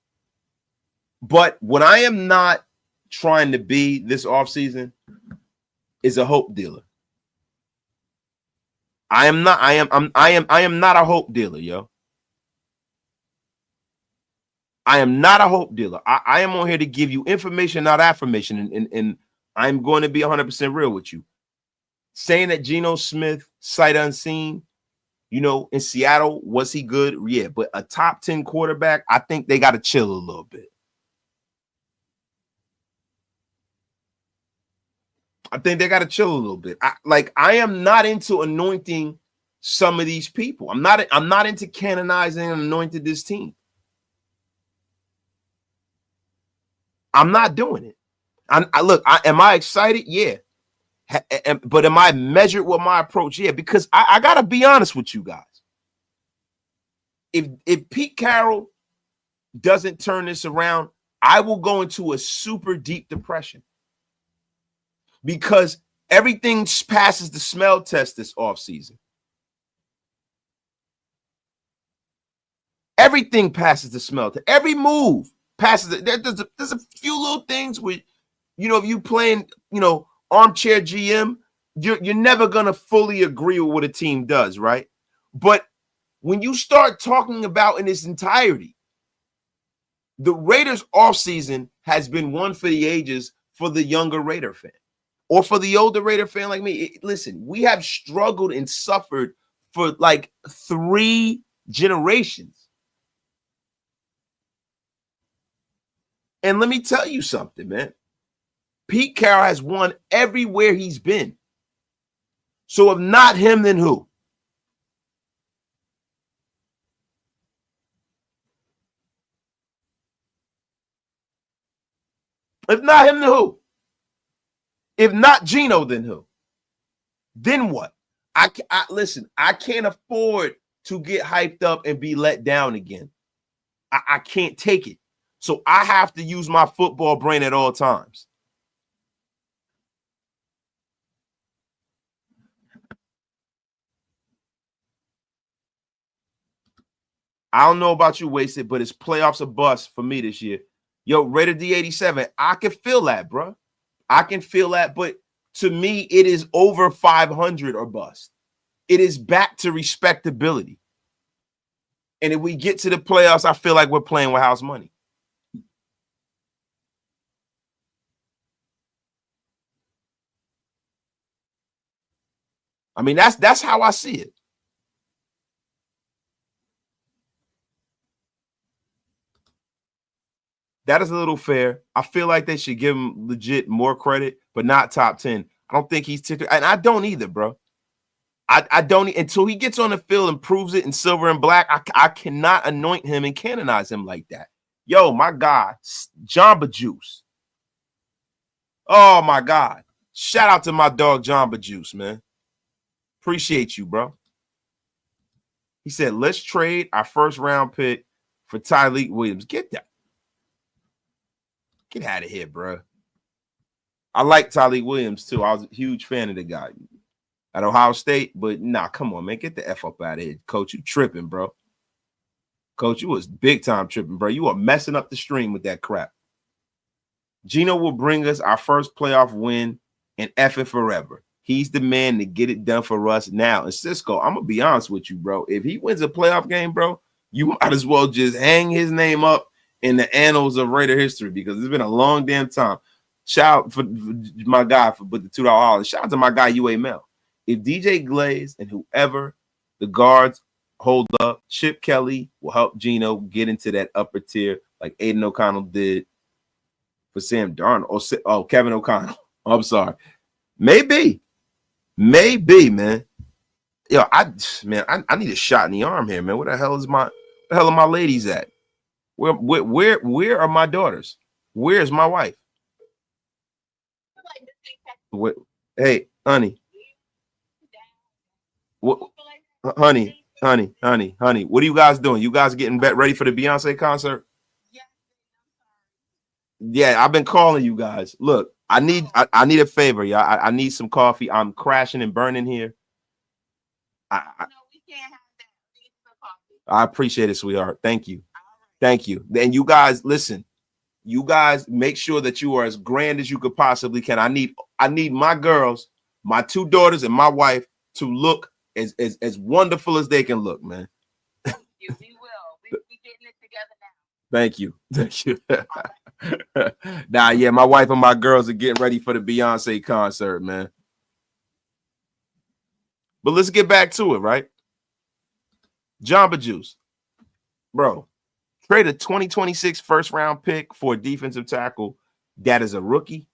but what I am not trying to be this offseason is a hope dealer. I am not a hope dealer, yo. I am not a hope dealer. I am on here to give you information, not affirmation. And I'm going to be 100% real with you. Saying that Geno Smith, sight unseen, in Seattle, was he good? Yeah, but a top 10 quarterback, I think they got to chill a little bit. I think they got to chill a little bit. I am not into anointing some of these people. I'm not into canonizing and anointing this team. I'm not doing it. Am I excited? Yeah. But am I measured with my approach? Yeah, because I got to be honest with you guys. If Pete Carroll doesn't turn this around, I will go into a super deep depression because everything passes the smell test this offseason. Everything passes the smell test. Every move passes it. There's a few little things where, if you playing, armchair GM, you're never gonna fully agree with what a team does, right? But when you start talking about in its entirety, the Raiders offseason has been one for the ages for the younger Raider fan or for the older Raider fan like me. Listen, we have struggled and suffered for like 3 generations. And let me tell you something, man. Pete Carroll has won everywhere he's been. So if not him, then who? If not him, then who? If not Geno, then who? Then what? Listen, I can't afford to get hyped up and be let down again. I can't take it. So I have to use my football brain at all times. I don't know about you, Wasted, but it's playoffs a bust for me this year. Yo, Raider D87, I can feel that, bro. I can feel that, but to me, it is over 500 or bust. It is back to respectability. And if we get to the playoffs, I feel like we're playing with house money. I mean, that's how I see it. That is a little fair. I feel like they should give him legit more credit, but not top 10. I don't think he's ticked, and I don't either, bro. I don't until he gets on the field and proves it in silver and black. I cannot anoint him and canonize him like that. Yo, my God, Jamba Juice. Oh my God. Shout out to my dog Jamba Juice, man. Appreciate you, bro. He said, let's trade our first round pick for Tyleik Williams. Get that. Get out of here, bro. I like Tyleik Williams, too. I was a huge fan of the guy at Ohio State, but nah, come on, man. Get the F up out of here. Coach, you tripping, bro. Coach, you was big time tripping, bro. You are messing up the stream with that crap. Geno will bring us our first playoff win and F it forever. He's the man to get it done for us now. And Cisco, I'm going to be honest with you, bro. If he wins a playoff game, bro, you might as well just hang his name up in the annals of Raider history because it's been a long damn time. Shout out for my guy for the $2 holiday. Shout out to my guy, UA Mel. If DJ Glaze and whoever the guards hold up, Chip Kelly will help Geno get into that upper tier like Aiden O'Connell did for Sam Darnold. Oh, Kevin O'Connell. I'm sorry. Maybe, man. Yo, I need a shot in the arm here, man. Where the hell are my ladies at? Where are my daughters? Where's my wife? Hey, honey. What, honey, what are you guys doing? You guys getting ready for the Beyonce concert? Yeah, I've been calling you guys. Look, I need a favor, y'all. I need some coffee. I'm crashing and burning here. No, we can't have that. We need some coffee. I appreciate it, sweetheart. Thank you. Thank you. And you guys, listen. You guys make sure that you are as grand as you could possibly can. I need my girls, my two daughters, and my wife to look as wonderful as they can look, man. We will. We getting it together now. Thank you. Nah, yeah, my wife and my girls are getting ready for the Beyonce concert, man. But let's get back to it, right? Jamba Juice. Bro, trade a 2026 first-round pick for a defensive tackle that is a rookie.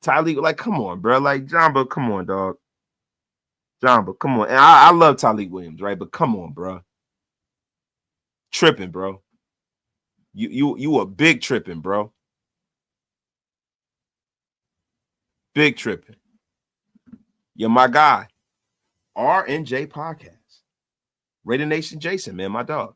Tyleik, like, come on, bro. Like, Jamba, come on, dog. Jamba, come on. And I love Tyleik Williams, right? But come on, bro. Tripping, bro. You a big tripping, bro. Big tripping. You're my guy. RNJ Podcast. Raider Nation Jason, man, my dog.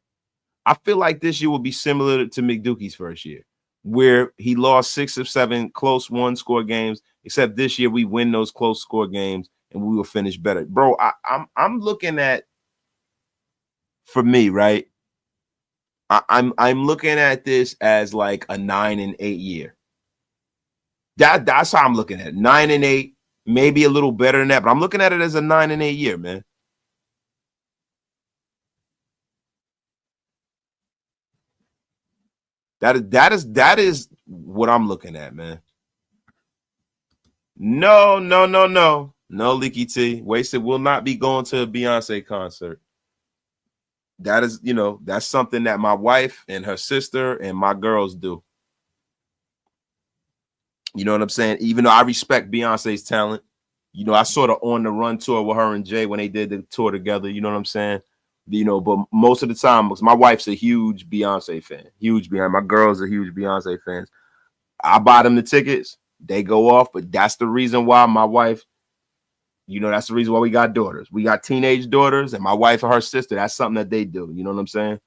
I feel like this year will be similar to McDukie's first year, where he lost 6 of 7 close one-score games, except this year we win those close score games and we will finish better. Bro, I'm looking at, for me, right? I'm looking at this as like a 9-8 year. That's how I'm looking at it. 9-8, maybe a little better than that, but I'm looking at it as a 9-8 year, man. That is what I'm looking at, man. No, Leaky T. Wasted will not be going to a Beyonce concert. That is, that's something that my wife and her sister and my girls do. You know what I'm saying? Even though I respect Beyonce's talent, I sort of on the run tour with her and Jay when they did the tour together. You know what I'm saying? But most of the time, because my wife's a huge Beyonce fan, my girls are huge Beyonce fans. I buy them the tickets, they go off, but that's the reason why my wife, that's the reason why we got daughters. We got teenage daughters, and my wife and her sister, that's something that they do. You know what I'm saying?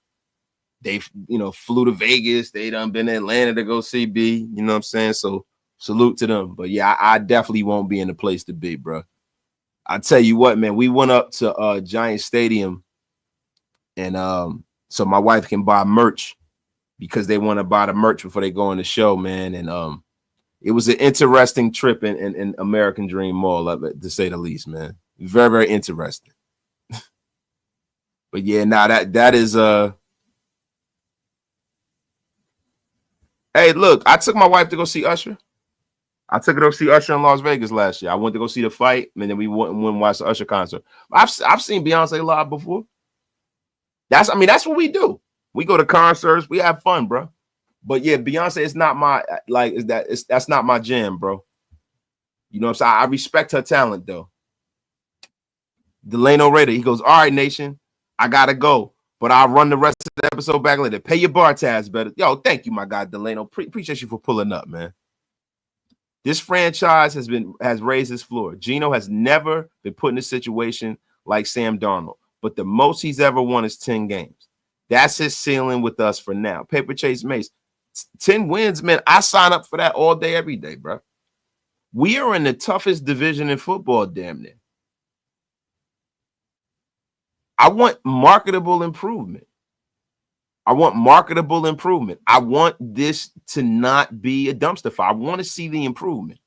They, flew to Vegas. They done been to Atlanta to go see B. You know what I'm saying? So salute to them. But yeah, I definitely won't be in the place to be, bro. I tell you what, man, we went up to Giant Stadium, and so my wife can buy merch because they want to buy the merch before they go on the show, man. And it was an interesting trip in American Dream Mall, to say the least, man. Very, very interesting. But yeah, that is Hey, look, I took my wife to go see Usher. I took her to see Usher in Las Vegas last year. I went to go see the fight, and then we went and watched the Usher concert. I've seen Beyonce live before. That's what we do. We go to concerts, we have fun, bro. But yeah, Beyonce is not my that's not my jam, bro. You know what I'm saying? I respect her talent though. Delano Raider, he goes, all right, Nation, I gotta go, but I'll run the rest of the episode back later. Pay your bar tabs better. Yo, thank you, my guy Delano. Appreciate you for pulling up, man. This franchise has raised its floor. Geno has never been put in a situation like Sam Darnold, but the most he's ever won is 10 games. That's his ceiling with us for now. Paper Chase Mace, 10 wins, man. I sign up for that all day, every day, bro. We are in the toughest division in football, damn near. I want marketable improvement. I want this to not be a dumpster fire. I want to see the improvement.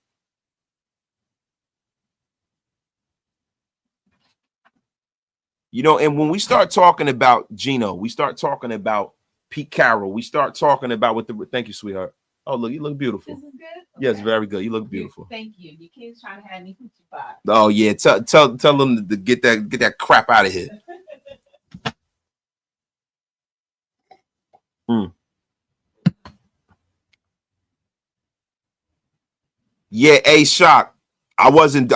You know, and when we start talking about Geno, we start talking about Pete Carroll, we start talking about what the thank you, sweetheart. Oh, look, you look beautiful. This is good? Okay. Yes, very good. You look beautiful. Thank you. Your kids trying to have me put you by. Oh, yeah. Tell them to get that crap out of here. Yeah, shock. I wasn't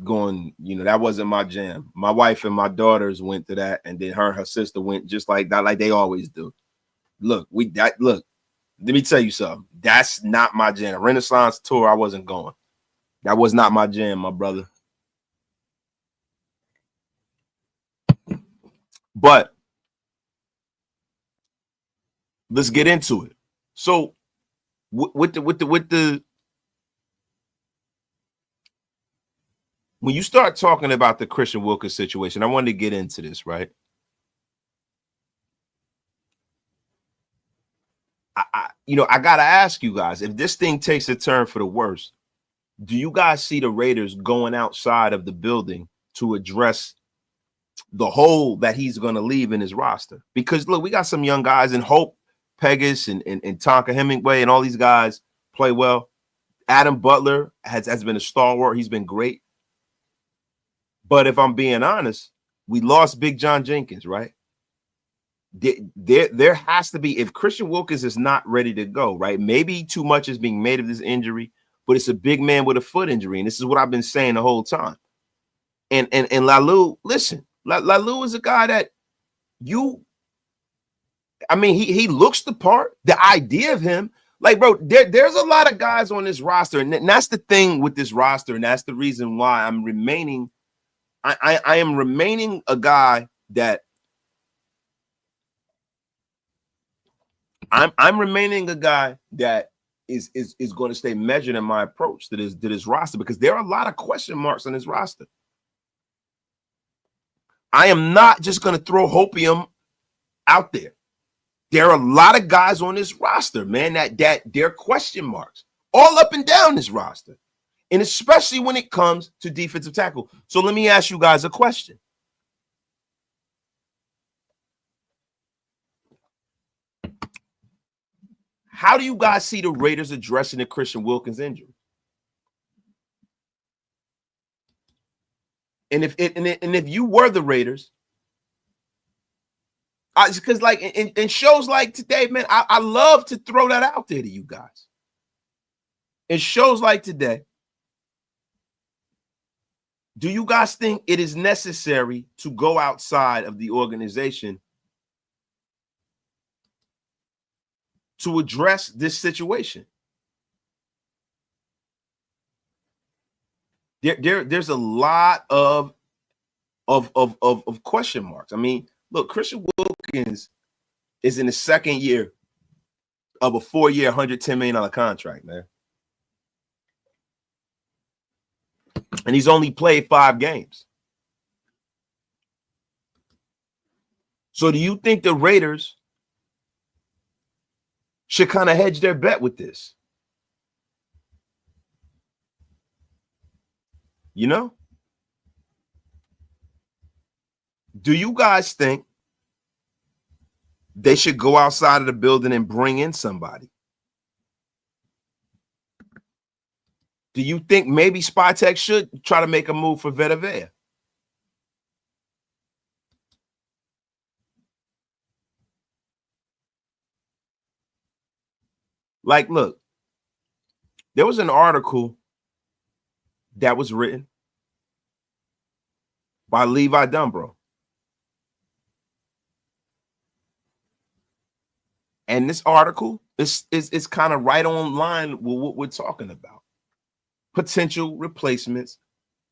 going, that wasn't my jam. My wife and my daughters went to that, and then her sister went just like that, like they always do. Look, let me tell you something. That's not my jam. Renaissance tour, I wasn't going. That was not my jam, my brother. But let's get into it. So with the when you start talking about the Christian Wilkins situation, I wanted to get into this, right? I gotta ask you guys, if this thing takes a turn for the worse, do you guys see the Raiders going outside of the building to address the hole that he's going to leave in his roster? Because look, we got some young guys in Hope, Pegas, and Tonka Hemingway, and all these guys play well. Adam Butler has been a stalwart. He's been great. But if I'm being honest, we lost Big John Jenkins, right? There has to be, if Christian Wilkins is not ready to go, right? Maybe too much is being made of this injury, but it's a big man with a foot injury. And this is what I've been saying the whole time. And Lalu, listen, Lalu is a guy that he looks the part. The idea of him, like, bro, there's a lot of guys on this roster. And that's the thing with this roster. And that's the reason why I'm remaining. I am remaining a guy that I'm remaining a guy that is going to stay measured in my approach to this roster, because there are a lot of question marks on this roster. I am not just going to throw hopium out there. There are a lot of guys on this roster, man, that they're question marks all up and down this roster, and especially when it comes to defensive tackle. So let me ask you guys a question. How do you guys see the Raiders addressing the Christian Wilkins injury? And if you were the Raiders, because like in shows like today, man, I love to throw that out there to you guys. In shows like today, do you guys think it is necessary to go outside of the organization to address this situation? There's a lot of question marks. I mean, look, Christian Wilkins is in the second year of a 4-year, $110 million contract, man. And he's only played 5 games. So do you think the Raiders should kind of hedge their bet with this? You know? Do you guys think they should go outside of the building and bring in somebody? Do you think maybe Spytek should try to make a move for Vita Vea? Like, look, there was an article that was written by Levi Dumbro. And this article is kind of right on line with what we're talking about. Potential replacements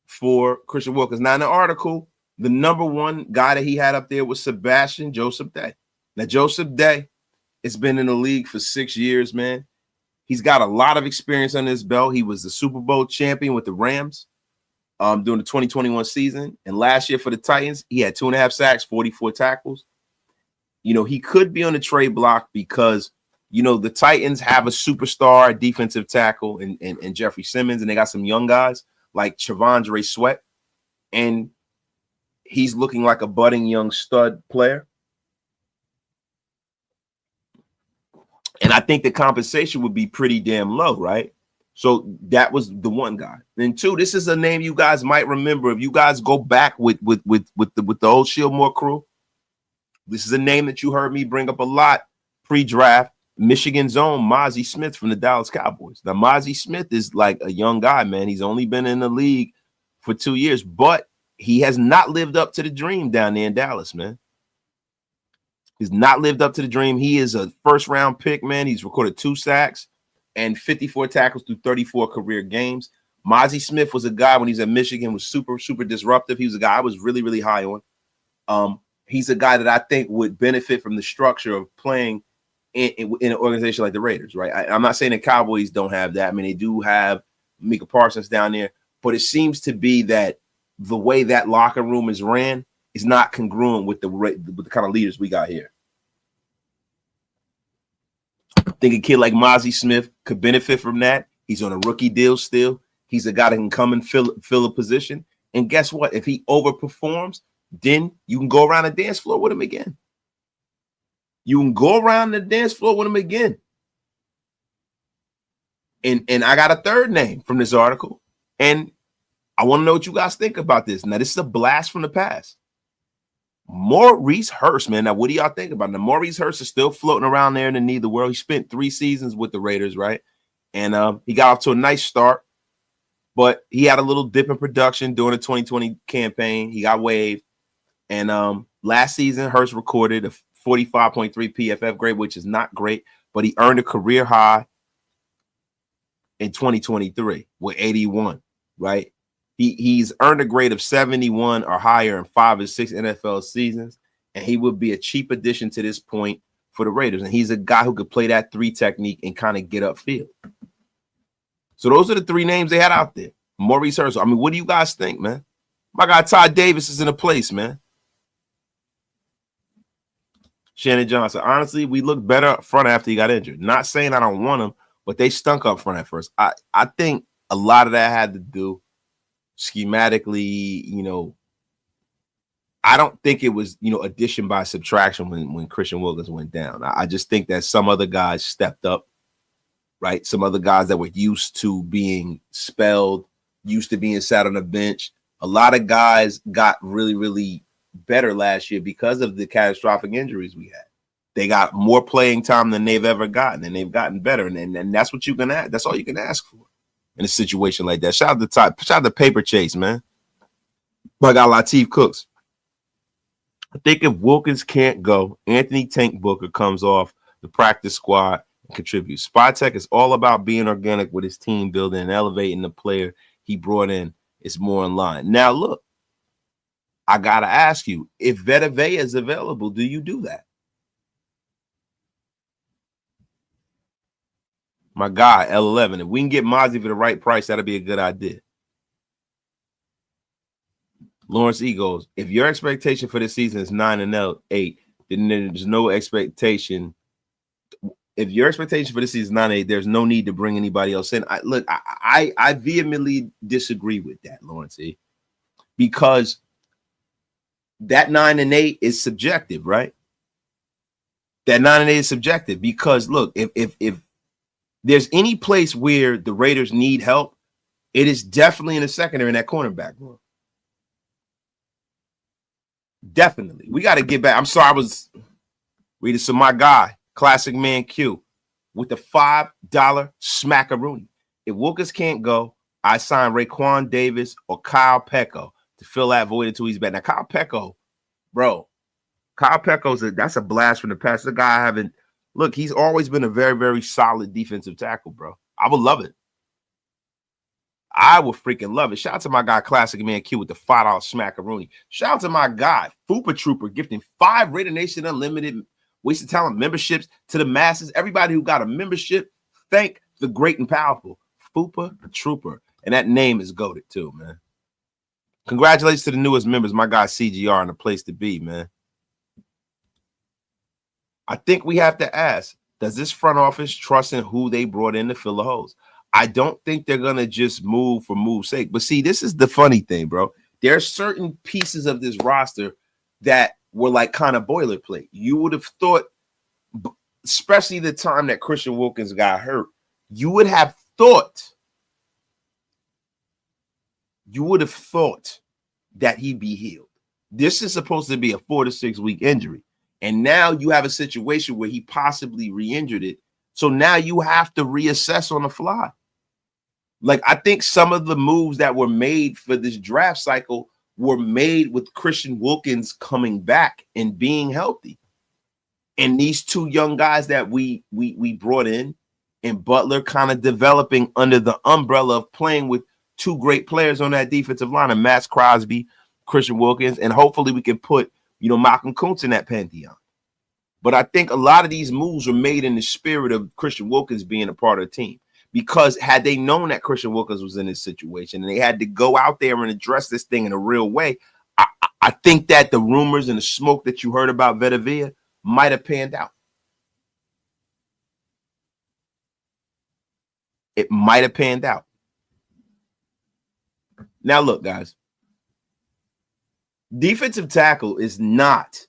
for Christian Wilkins. Now, in the article, the number one guy that he had up there was Sebastian Joseph Day. Now, Joseph Day has been in the league for 6 years, man. He's got a lot of experience under his belt. He was the Super Bowl champion with the Rams during the 2021 season. And last year for the Titans, he had 2.5 sacks, 44 tackles. You know, he could be on the trade block because, you know, the Titans have a superstar defensive tackle in Jeffrey Simmons, and they got some young guys like Chavondre Sweat, and he's looking like a budding young stud player. And I think the compensation would be pretty damn low, right? So that was the one guy. And two, this is a name you guys might remember if you guys go back with the old Shieldmore crew. This is a name that you heard me bring up a lot pre-draft. Michigan's own Mozzie Smith from the Dallas Cowboys. Now, Mozzie Smith is like a young guy, man. He's only been in the league for 2 years, but he has not lived up to the dream down there in Dallas, man. He's not lived up to the dream. He is a first-round pick, man. He's recorded 2 sacks and 54 tackles through 34 career games. Mozzie Smith was a guy when he was at Michigan, was super, super disruptive. He was a guy I was really, really high on. He's a guy that I think would benefit from the structure of playing in an organization like the Raiders, right? I'm not saying the Cowboys don't have that. I mean, they do have Micah Parsons down there, but it seems to be that the way that locker room is ran is not congruent with the kind of leaders we got here. I think a kid like Mozzie Smith could benefit from that. He's on a rookie deal still. He's a guy that can come and fill a position. And guess what? If he overperforms, then you can go around the dance floor with him again. You can go around the dance floor with him again. And I got a third name from this article. And I want to know what you guys think about this. Now, this is a blast from the past. Maurice Hurst, man. Now, what do y'all think about it? Now, Maurice Hurst is still floating around there in the need of the world. He spent 3 seasons with the Raiders, right? And he got off to a nice start. But he had a little dip in production during the 2020 campaign. He got waived. And last season, Hurst recorded a 45.3 PFF grade, which is not great, but he earned a career high in 2023 with 81, right? He's earned a grade of 71 or higher in 5 or 6 NFL seasons, and he would be a cheap addition to this point for the Raiders. And he's a guy who could play that 3 technique and kind of get upfield. So those are the 3 names they had out there. Maurice Hurst. I mean, what do you guys think, man? My guy Todd Davis is in a place, man. Shannon Johnson. Honestly, we looked better up front after he got injured. Not saying I don't want him, but they stunk up front at first. I think a lot of that had to do schematically, you know. I don't think it was, you know, addition by subtraction when Christian Wilkins went down. I just think that some other guys stepped up, right? Some other guys that were used to being spelled, used to being sat on the bench. A lot of guys got really, really better last year because of the catastrophic injuries we had. They got more playing time than they've ever gotten, and they've gotten better. And that's what you can ask. That's all you can ask for in a situation like that. Shout out to Paper Chase, man. But I got Lateef Cooks. I think if Wilkins can't go, Anthony Tank Booker comes off the practice squad and contributes. Spy Tech is all about being organic with his team building and elevating the player he brought in. It's more in line. Now, look, I got to ask you, if Vita Vea is available, do you do that? My guy, L11, if we can get Mozzie for the right price, that'll be a good idea. Lawrence E goes, if your expectation for this season is 9-8, then there's no expectation. If your expectation for this season is 9-8, there's no need to bring anybody else in. I vehemently disagree with that, Lawrence E, because that 9-8 is subjective, right? That 9-8 is subjective because, look, if there's any place where the Raiders need help, it is definitely in the secondary in that cornerback room. Definitely. We got to get back. I'm sorry, I was reading some my guy, Classic Man Q, with the $5 smackaroonie. If Wilkins can't go, I sign Raekwon Davis or Kyle Pecco to fill that void until he's back. Now, Kyle Pecco, bro, that's a blast from the past. The guy I haven't Look, he's always been a very, very solid defensive tackle, bro. I would love it. I would freaking love it. Shout out to my guy, Classic Man Q, with the $5 smackaroonie. Shout out to my guy, Fupa Trooper, gifting 5 Raider Nation Unlimited Wasted Talent memberships to the masses. Everybody who got a membership, thank the great and powerful Fupa Trooper. And that name is goated too, man. Congratulations to the newest members, my guy CGR, and the place to be, man. I think we have to ask, does this front office trust in who they brought in to fill the holes? I don't think they're going to just move for move's sake. But see, this is the funny thing, bro. There are certain pieces of this roster that were like kind of boilerplate. You would have thought, especially the time that Christian Wilkins got hurt, you would have thought that he'd be healed. This is supposed to be a 4 to 6 week injury. And now you have a situation where he possibly re-injured it. So now you have to reassess on the fly. Like, I think some of the moves that were made for this draft cycle were made with Christian Wilkins coming back and being healthy. And these 2 young guys that we brought in, and Butler kind of developing under the umbrella of playing with 2 great players on that defensive line, and Max Crosby, Christian Wilkins, and hopefully we can put, Malcolm Kuntz in that pantheon. But I think a lot of these moves were made in the spirit of Christian Wilkins being a part of the team. Because had they known that Christian Wilkins was in this situation and they had to go out there and address this thing in a real way, I think that the rumors and the smoke that you heard about Vita Vea might have panned out. It might have panned out. Now, look, guys. Defensive tackle is not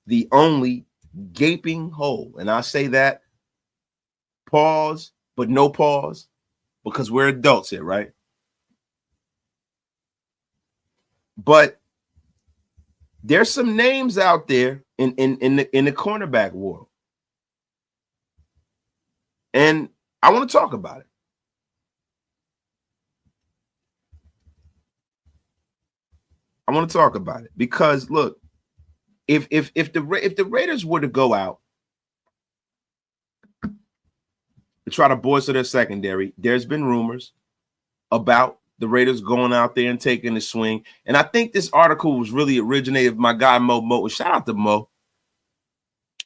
the only gaping hole. And I say that, pause, but no pause, because we're adults here, right? But there's some names out there in the cornerback world. And I want to talk about it. I want to talk about it because, look, if the Raiders were to go out to try to bolster their secondary, there's been rumors about the Raiders going out there and taking the swing. And I think this article was really originated by my guy Mo Moton. Shout out to Mo.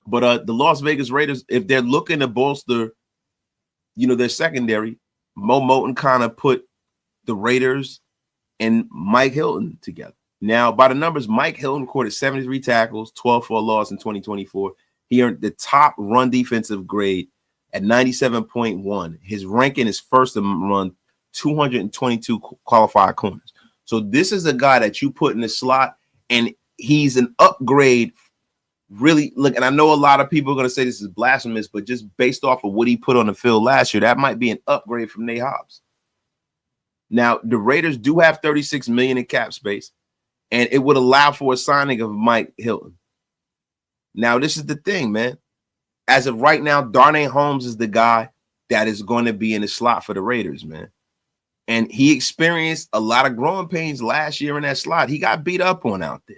But the Las Vegas Raiders, if they're looking to bolster, their secondary, Mo Moton kind of put the Raiders and Mike Hilton together. Now, by the numbers, Mike Hilton recorded 73 tackles, 12 for a loss in 2024. He earned the top run defensive grade at 97.1. His ranking is first among 222 qualified corners. So this is a guy that you put in the slot, and he's an upgrade. Really, look, and I know a lot of people are going to say this is blasphemous, but just based off of what he put on the field last year, that might be an upgrade from Nate Hobbs. Now, the Raiders do have $36 million in cap space, and it would allow for a signing of Mike Hilton. Now, this is the thing, man. As of right now, Darnay Holmes is the guy that is going to be in the slot for the Raiders, man. And he experienced a lot of growing pains last year in that slot. He got beat up on out there.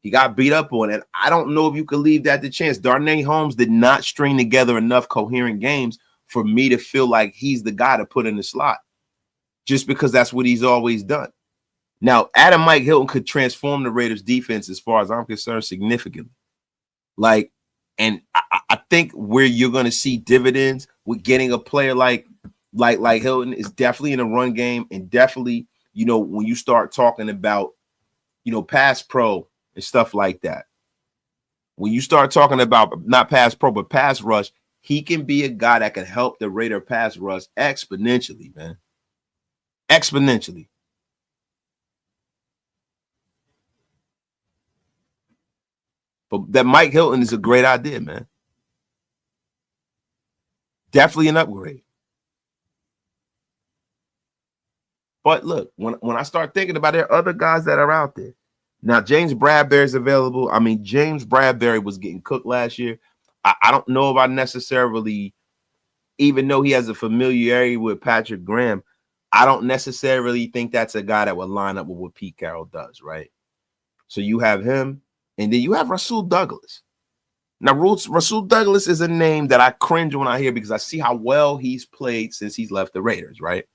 And I don't know if you could leave that to chance. Darnay Holmes did not string together enough coherent games for me to feel like he's the guy to put in the slot, just because that's what he's always done. Now, Adam Mike Hilton could transform the Raiders defense, as far as I'm concerned, significantly. And I think where you're going to see dividends with getting a player like Hilton is definitely in the run game, and definitely, when you start talking about, pass pro and stuff like that. When you start talking about not pass pro, but pass rush, he can be a guy that can help the Raider pass rush exponentially, man. Exponentially. But that Mike Hilton is a great idea, man. Definitely an upgrade. But look, when I start thinking about it, there are other guys that are out there. Now, James Bradbury is available. I mean, James Bradbury was getting cooked last year. I don't know if I necessarily, even though he has a familiarity with Patrick Graham, I don't necessarily think that's a guy that would line up with what Pete Carroll does, right? So you have him, and then you have Rasul Douglas. Now, Rasul Douglas is a name that I cringe when I hear because I see how well he's played since he's left the Raiders, right?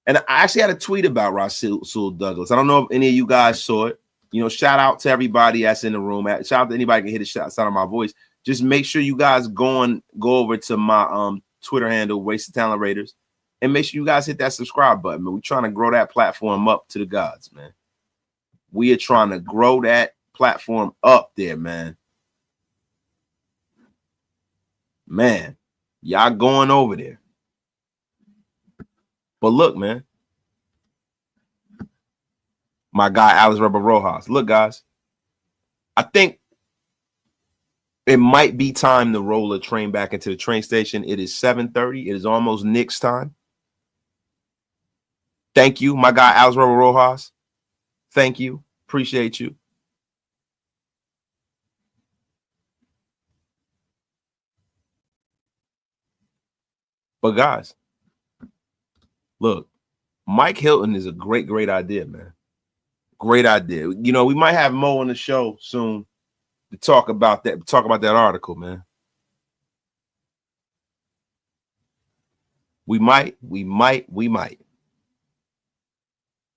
And I actually had a tweet about Rasul Douglas. I don't know if any of you guys saw it. You know, shout out to everybody that's in the room. Shout out to anybody who can hit a sound of my voice. Just make sure you guys go over to my Twitter handle, Wasted Talent Raiders, and make sure you guys hit that subscribe button, man. We're trying to grow that platform up to the gods, man. We are trying to grow that platform up there, man. Man, y'all going over there. But look, man. My guy, Alex Rebel Rojas. Look, guys. I think it might be time to roll a train back into the train station. It is 7:30. It is almost Knicks time. Thank you, my guy, Alex Rebel Rojas. Thank you. Appreciate you. But, guys, look, Mike Hilton is a great, great idea, man. Great idea. You know, we might have Mo on the show soon to talk about that article, man. We might.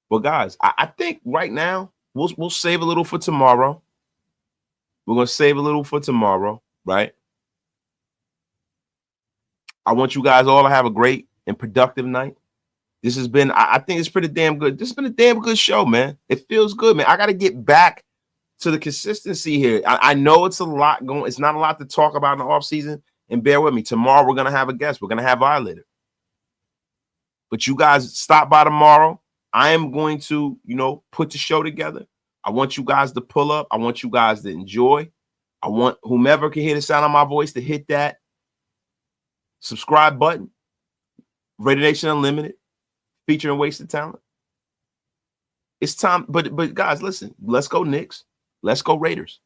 But guys, I think right now we'll save a little for tomorrow. We're gonna save a little for tomorrow, right? I want you guys all to have a great and productive night. This has been, I think it's pretty damn good. This has been a damn good show, man. It feels good, man. I got to get back to the consistency here. I know it's a lot going. It's not a lot to talk about in the offseason. And bear with me. Tomorrow, we're going to have a guest. We're going to have Violator. But you guys stop by tomorrow. I am going to, put the show together. I want you guys to pull up. I want you guys to enjoy. I want whomever can hear the sound of my voice to hit that subscribe button. Raider Nation Unlimited. Featuring Wasted Talent. It's time, but guys, listen, let's go Knicks. Let's go Raiders.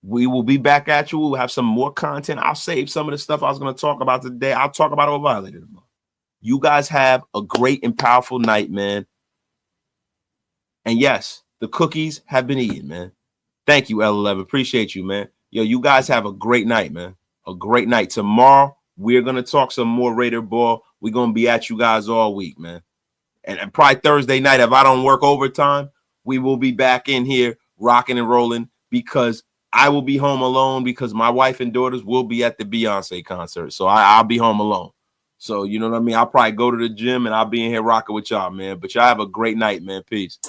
We will be back at you. We'll have some more content. I'll save some of the stuff I was going to talk about today. I'll talk about it Violator tomorrow. You guys have a great and powerful night, man. And yes, the cookies have been eaten, man. Thank you, L11. Appreciate you, man. Yo, you guys have a great night, man. A great night. Tomorrow, we're going to talk some more Raider ball. We're going to be at you guys all week, man. And probably Thursday night, if I don't work overtime, we will be back in here rocking and rolling because I will be home alone because my wife and daughters will be at the Beyonce concert. So I'll be home alone. So, you know what I mean? I'll probably go to the gym and I'll be in here rocking with y'all, man. But y'all have a great night, man. Peace.